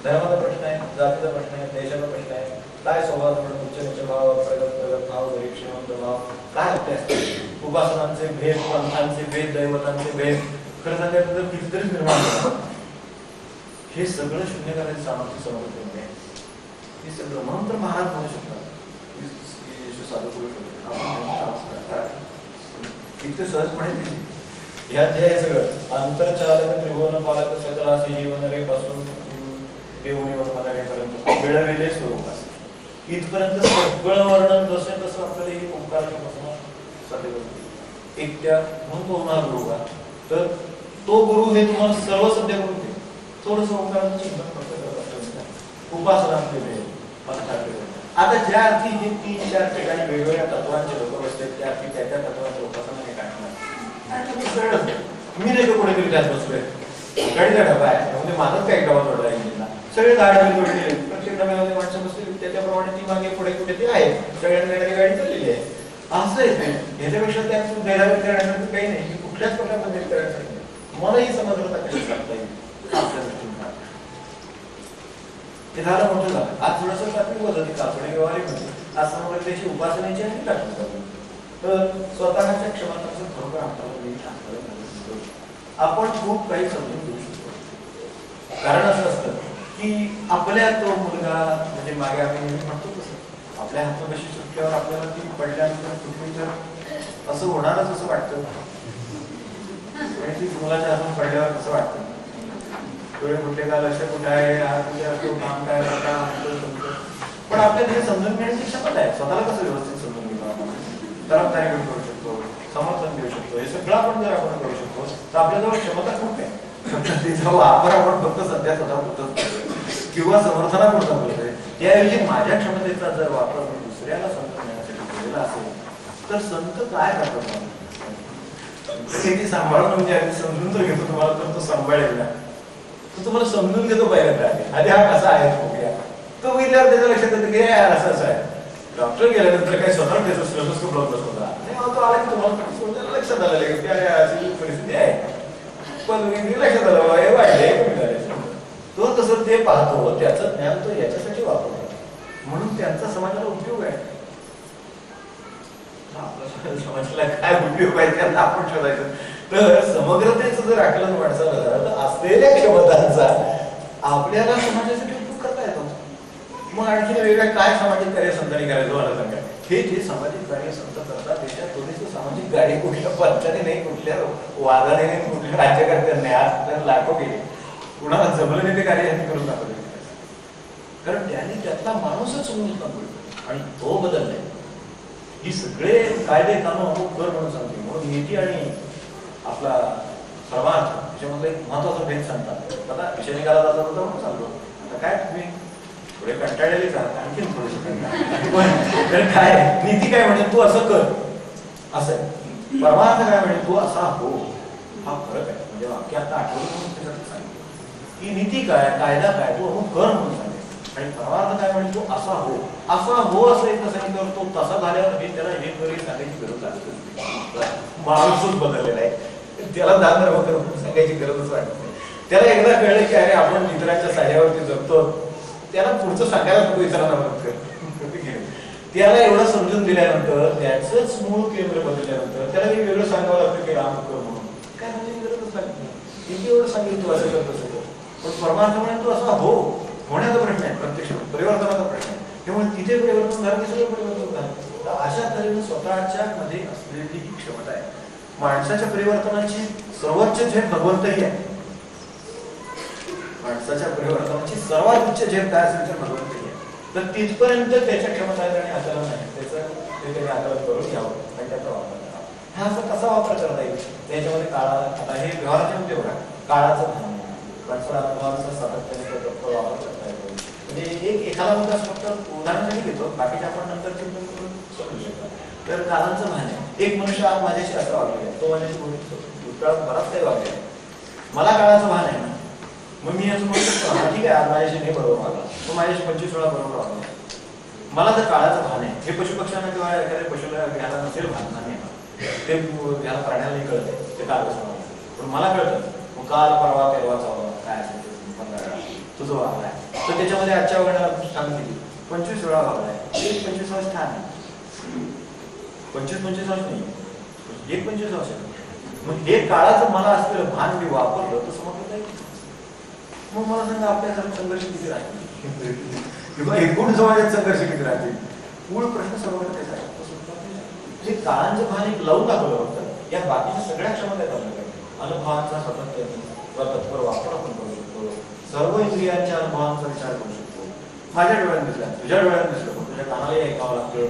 धर्माचा प्रश्न आहे, जातीचा प्रश्न आहे, देशाचा प्रश्न आहे, काय स्वभाव उच्च नीच भाव, प्रगत भाव, श्रीमंत भाव काय होते असतात, उपासनांचे भेद, पंथांचे भेद, दैवतांचे भेद खरं सांगायचं तर कितीतरी निर्माण होतात. हे सगळं शून्य करायचं सामर्थ्य समजते. हे सगळं म्हणून तर महाराज म्हणू शकतात साधू करू शकतो इतकं सहजपणे. ह्यात जे आहे सगळं अंतरचालक त्रिभुवन पालक सकल असे जीवन रे पासून देवणीवर पर्यंत मिळविले स्वरूप इथपर्यंत सगळं वर्णन जसं तसं आपल्याला हे ओंकाराच्या पासून साध्य करतो. एक त्या म्हणून तो होणार गुरु का तर तो गुरु हे तुम्हाला सर्व सध्या करून दे. थोडस ओंकाराचं चिंतन करत उपासना केले. आता ज्या अर्थी हे 3-4 ठिकाणी वेगवेगळ्या तत्वांचे लोक बसतात त्या अर्थी त्या तत्वांच्या उपासना नाही काढणार. मी नाही तो कुठेतरी त्यात बसलोय गाडीचा डबा आहे म्हणजे माझाच काही डबा जोडला इंजिनला सगळे गाडी जोडलेले प्रत्येक डब्यामध्ये माणसं बसली त्याच्याप्रमाणे ती मागे पुढे कुठे ते आहे सगळ्यांना गाडी चाललेली आहे. असं आहे ह्याच्यापेक्षा त्यात गैरहजर करण्यासारखं काही नाही की कुठल्याच प्रकारमध्ये करण्यासाठी मला ही समजलं कशी करता येईल आपल्या दृष्टीने. ते झालं मोठं झालं. आज थोडंसं प्राथमिक होतं कापडे व्यवहारिक होते. आज समोर त्याची उपासनेची आणि टाकून तर स्वतःच्या क्षमतांचं खरोखर आपल्याला आपण खूप काही समजून घेऊ शकतो. कारण असं असतं की आपल्या तो मुलगा म्हणजे मागे आम्ही नेहमी म्हणतो तसं आपल्या हातापाशी सुटल्यावर आपल्याला ती पडल्यानंतर कुठली तर असं होणारच असं वाटतं. ती मुलाच्या हातून पडल्यावर कसं वाटतं डोळे कुठे का लक्ष कुठे आहे काम काय पण आपल्याला हे समजून घेण्याची क्षमता आहे. स्वतःला कसं व्यवस्थित समजून घेतो आपण जबाबदारी घेऊन करू शकतो, समर्थन देऊ शकतो. हे सगळं आपण जर आपण करू शकतो तर आपल्याजवळ क्षमता खूप आहे. तिचा वापर आपण फक्त सध्या स्वतः होतच किंवा समर्थनापुरता करतोय. त्याऐवजी माझ्या क्षमतेचा जर वापर दुसऱ्याला संत देण्यासाठी केलेला असेल तर संत काय करतात ती सांभाळून म्हणजे आधी समजून जर घेतो तुम्हाला तर तो सांभाळेल ना तो तुम्हाला समजून घेतो पहिल्यांदा आधी हा कसा आहे बघूया तो बघितल्यावर त्याच्या लक्षात येतं की असं असं आहे. डॉक्टर गेल्यानंतर काही स्वतः त्याचा स्टेथोस्कोप लावत होता आणि तो आला की तुम्हाला लक्षात आलेलं की अशी परिस्थिती आहे पण लक्षात आलं हे वाढले कमी झाले. तो तसं ते पाहतो त्याचं ज्ञान तो याच्यासाठी वापरतो म्हणून त्यांचा समाजाला उपयोग आहे. आपल्या समाजाला काय उपयोग आहे त्यांना आपण शोधायचं. तर समग्रतेचं जर आकलन माणसाला झालं तर असलेल्या क्षमतांचा आपल्याला समाजासाठी उपयोग करता येतो. मग आणखी वेगळ्या काय सामाजिक कार्य संतांनी करायचं मला सांगा. हे जे सामाजिक कार्य संत करतात त्याच्या थोडीशी सामाजिक गाडी कुठल्या पंचाने नाही कुठल्या वादाने नाही कुठल्या राज्यकर्त्यांनी आज तर लाखो केले कुणाला जमलं नाही ते कार्य यांनी करून दाखवले कारण त्यांनी त्यातला माणूसच समजून दाखवला आणि तो बदललाय. ही सगळे कायदे कानून कर म्हणून सांगते. म्हणून नीती आणि आपला परमार्थ त्याच्यामधलं एक महत्वाचा भेद सांगतात. आता विषय निघाला जाता होता म्हणून सांगतो. आता काय तुम्ही थोडे कंटाळलेलेच आहात, आणखीन थोडेसे पण काय नीती काय म्हणेल तू असं कर असं आहे, परमार्थ काय म्हणेल तू असा हो. हा फरक आहे. म्हणजे वाक्य आता आठवून त्याच्यात सांगितलं की नीती काय, कायदा काय, तू हो कर म्हणून सांगेल. आणि परमार्थ काय म्हणजे तो असा हो, असा हो असं एकदा सांगितलं, तो तसा झाल्यावर हे त्याला हे वगैरे सांगायची गरज लागते. माणूसच बदललेला आहे, त्याला दान करून सांगायची गरजच वाटत नाही. त्याला एकदा कळलं की अरे आपण मित्राच्या साह्यावरती जगतो, त्याला पुढचं सांगायला नको इतरांना मदत कर. त्याला एवढं समजून दिल्यानंतर त्याचंच मूळ केंद्र बदलल्यानंतर त्याला हे वेगळं सांगावं लागतं की राम कर म्हणून काय म्हणजे गरजच लागत नाही. एवढं सांगितलं तू असं करत असतो, पण परमार्थ म्हणजे तू असा हो होण्याचा प्रश्न आहे, प्रत्यक्ष परिवर्तनाचा प्रश्न आहे. त्यामुळे तिथे परिवर्तन झालं की सगळं परिवर्तन झालं. तर अशा तऱ्हेने स्वतःच्या मध्ये असलेली ही क्षमता आहे. माणसाच्या परिवर्तनाची सर्वोच्च झेप भगवंतही आहे. माणसाच्या परिवर्तनाची सर्वात उच्च झेप काय असेल तर भगवंतही आहे. तर तिथपर्यंत त्याच्या क्षमता आहे आणि आकलन नाही, त्याचं ते त्यांनी आकलन करून घ्यावं आणि त्याचा वापर करावा. हा असा कसा वापर करता येईल त्याच्यामध्ये काळा, आता हे व्यवहाराच्या मध्ये बघा काळाचं भान, माणसाला अनुभवाचा सातत्याने वापर करता येतो. म्हणजे एखादा मुद्दा फक्त उदाहरणासाठी घेतो, बाकीच्या आपण नंतर चिंतन करून समजू शकतो. तर काळाचं भान आहे. एक मनुष्य आज माझ्याशी असा वागलेला आहे, तो माझ्याशी भूतकाळात बराच काही वागलेला आहे, मला काळाचं भान आहे ना, मग मी असं म्हणू शकतो हा ठीक आहे आज माझ्याशी नाही बरोबर वागला, तो माझ्याशी 25 वेळा बरोबर वागला, मला तर काळाचं भान आहे. हे पशुपक्ष्यांना किंवा एखाद्या पशुला घ्यायला नसेल भान नाही, ते ह्याला प्राण्याला नाही कळत ते काळाचं भान, पण मला कळतं. मग काल परवा परवाचा काय असेल तुझं वागलाय, तर त्याच्यामध्ये आजच्या वेळेला सांगितली 25 वेळा वागलाय, 25 वर्ष छान आहे, 25 वर्ष नाही, 25 वर्ष. मग हे काळाचं मला असलेलं भान मी वापरलं तर समजलं नाही. मग मला सांगा आपल्या घरात संघर्ष किती राहतील किंवा एकूण समाजात संघर्ष किती राहतील. मूळ प्रश्न सर्व त्याचा आहे. जे काळांचं भान एक लावून दाखवलं होतं, या बाकीच्या सगळ्या क्षमता आहेत. अनुभवांचा सातत्याने तत्पर वापर आपण करू शकतो. सर्व इंद्रियांच्या अनुभवांचा विचार करू शकतो. माझ्या डोळ्यात दिसला, तुझ्या डोळ्यात दिसलं, पण तुझ्या कानालाही ऐकावं लागतं.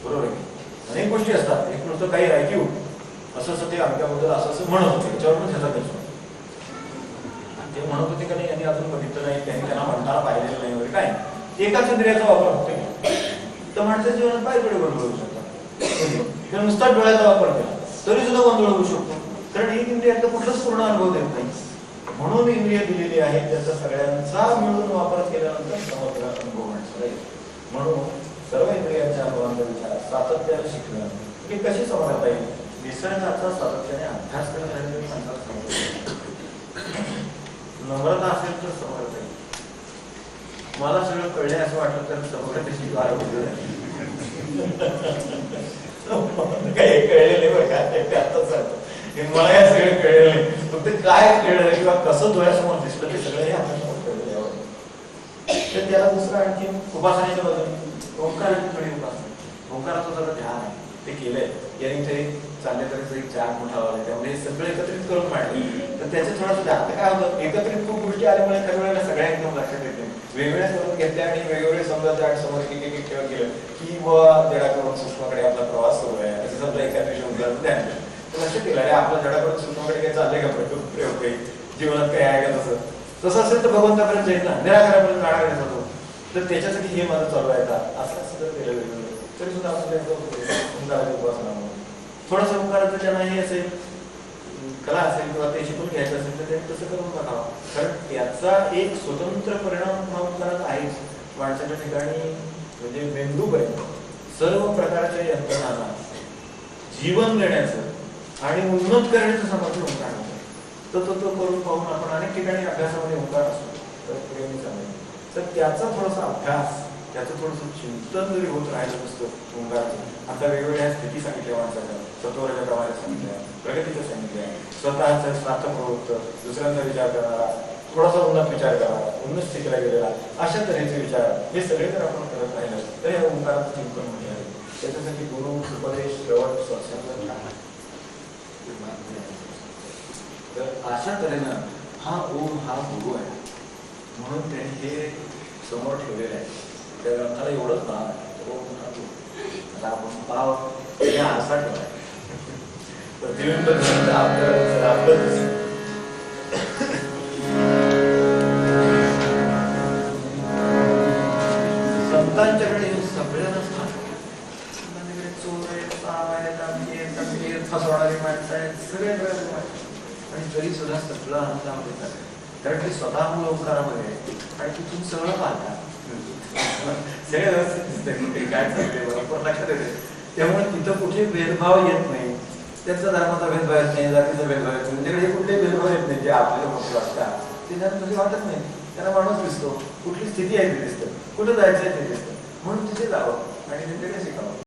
बरोबर आहे. अनेक गोष्टी असतात. एक नुसतं काही ऐकू असं असं ते आमच्याबद्दल असं असं म्हणत होते, त्याच्यावरून त्याचा दिसतो. ते म्हणत होते का नाही यांनी अजून बघितलं नाही, त्यांनी त्यांना म्हणताना पाहिलेलं नाही वगैरे काय. एकाच इंद्रियाचा वापर होतो तर माणसाच्या जीवनात बाहेर वेळ गोंधळ होऊ शकतो. किंवा नुसता डोळ्याचा वापर केला तरी सुद्धा गोंधळ होऊ शकतो, कारण ही इंद्रियाचा कुठलाच पूर्ण अनुभव देत नाही. म्हणून इंद्रिय दिलेली आहे, त्याचा सगळ्यांचा मिळून वापर केल्यानंतर समग्र अनुभव माणसाला येईल. म्हणून सर्व इंद्रियांच्या अनुभवांचा विचार सातत्याने शिकणं हे कशी समजता येईल. निसर्गाचा सातत्याने अभ्यास करण्यासाठी माणसाला नम्रता असेल तर समजता येईल. मला सगळं कळले असं वाटलं तर समोर त्याची द्वार उघडली काही कळलेले बरं का ते आताच सांगतो. मला हे सगळं कळलेलं नाही, फक्त काय कळलं किंवा कसं डोळ्यासमोर दिसलं ते सगळं हे आपल्यासमोर कळलेलं यावं. तर त्याला दुसरं आणखी उपासनेच्या बाजूने ओंकाराची थोडी उपासना, ओंकाराचं सगळं ध्यान आहे ते केलंय. यांनी तरी चालले तरी एक चार मोठा लावला, त्यामुळे हे सगळं एकत्रित करून मांडले. तर त्याचं थोडंसं आता काय होतं, एकत्रित खूप गोष्टी आल्यामुळे काही वेळेला सगळ्या एकदम लक्षात येते. वेगवेगळ्या करून घेतल्या आणि वेगवेगळे समजा आणि समोर एक एक ठेवत गेलं की बुवा जडाकडून सूक्ष्माकडे आपला प्रवास सुरू आहे असं समजा एका दिवशी उदाहरण द्या. लक्षात केलं अरे आपल्या जडाकडून सूक्ष्माकडे काही चाललंय का प्रयोग काही जीवनात काही आहे का तसं तसं असेल तर भगवंतापर्यंत जाईल ना, निराकारापर्यंत जाणार जातो. तर त्याच्यासाठी हे माझं चालू आहे का असं असं जर केलं वेगवेगळं तरी सुद्धा आपण उपासना म्हणून थोडंसं ओंकाराचं ज्यांना हे असेल कला असेल किंवा ते शिकून घ्यायचं असेल तर त्यांनी तसं करून बघावं. कारण त्याचा एक स्वतंत्र परिणाम ओंकारात आहेच. माणसाच्या ठिकाणी म्हणजे मेंदूपर्यंत सर्व प्रकारच्या यंत्रणांना जीवन देण्याचं आणि उन्नत करण्याचं सामर्थ्य ओंकार होतं. तर तो करून पाहून आपण अनेक ठिकाणी अभ्यासामध्ये ओंकार असतो तर प्रेमी चालेल. तर त्याचा थोडासा अभ्यास त्याचं थोडंसं चिंतन जरी होत राहिलं नसतं ओंकाराचं. आता वेगवेगळ्या स्थिती सांगितल्या माणसाच्या, सत्वरच्या प्रमाणे सांगितल्या, प्रगतीच्या सांगितल्या, स्वतःचा स्वार्थप्रवृत्त, दुसऱ्यांचा विचार करणारा, थोडासा उन्नत विचार करणारा, उन्नत स्थितीला गेलेला, अशा तऱ्हेचे विचार हे सगळे जर आपण करत राहिलं तर या ओंकाराचं चिंतन म्हणजे आहे. त्याच्यासाठी गुरु उपदेश श्रवण सत्संग तर अशा तऱ्हेनं हा ओम हा गुरु आहे म्हणून त्यांनी हे समोर ठेवलेलं आहे. त्या ग्रंथाला एवढंच नाव आहे ओम हा गुरु. आता आपण भाव आरसा ठेवाय प्रतिबिंब आपलं संतांच्याकडे सगळ्यांना स्थान संतांच्याकडे चोर आहेत, साव आहेत, आमची आहेत, आमची आहेत, फसवणारी माणसं आहेत, सगळे आणि तरी सुद्धा सगळं आनंदामध्ये चाललं. कारण ते स्वतः मूळ ओंकारामध्ये आणि तिथून सगळं पाहतात, सगळे व्यवस्थित दिसतंय कुठे काय चाललंय बरोबर लक्षात येते. त्यामुळे तिथं कुठे भेदभाव येत नाही, त्याचा धर्माचा भेदभाव येत नाही, जातीचा भेदभाव येत नाही, त्यांच्याकडे कुठले भेदभाव येत नाही जे आपल्याला मोठे वाटतात ते त्यांना तुझे वाटत नाही. त्यांना माणूस दिसतो, कुठली स्थिती आहे ते दिसतं, कुठं जायचं आहे ते दिसतं, म्हणून तिथे जावं आणि त्यांच्याकडे शिकावं.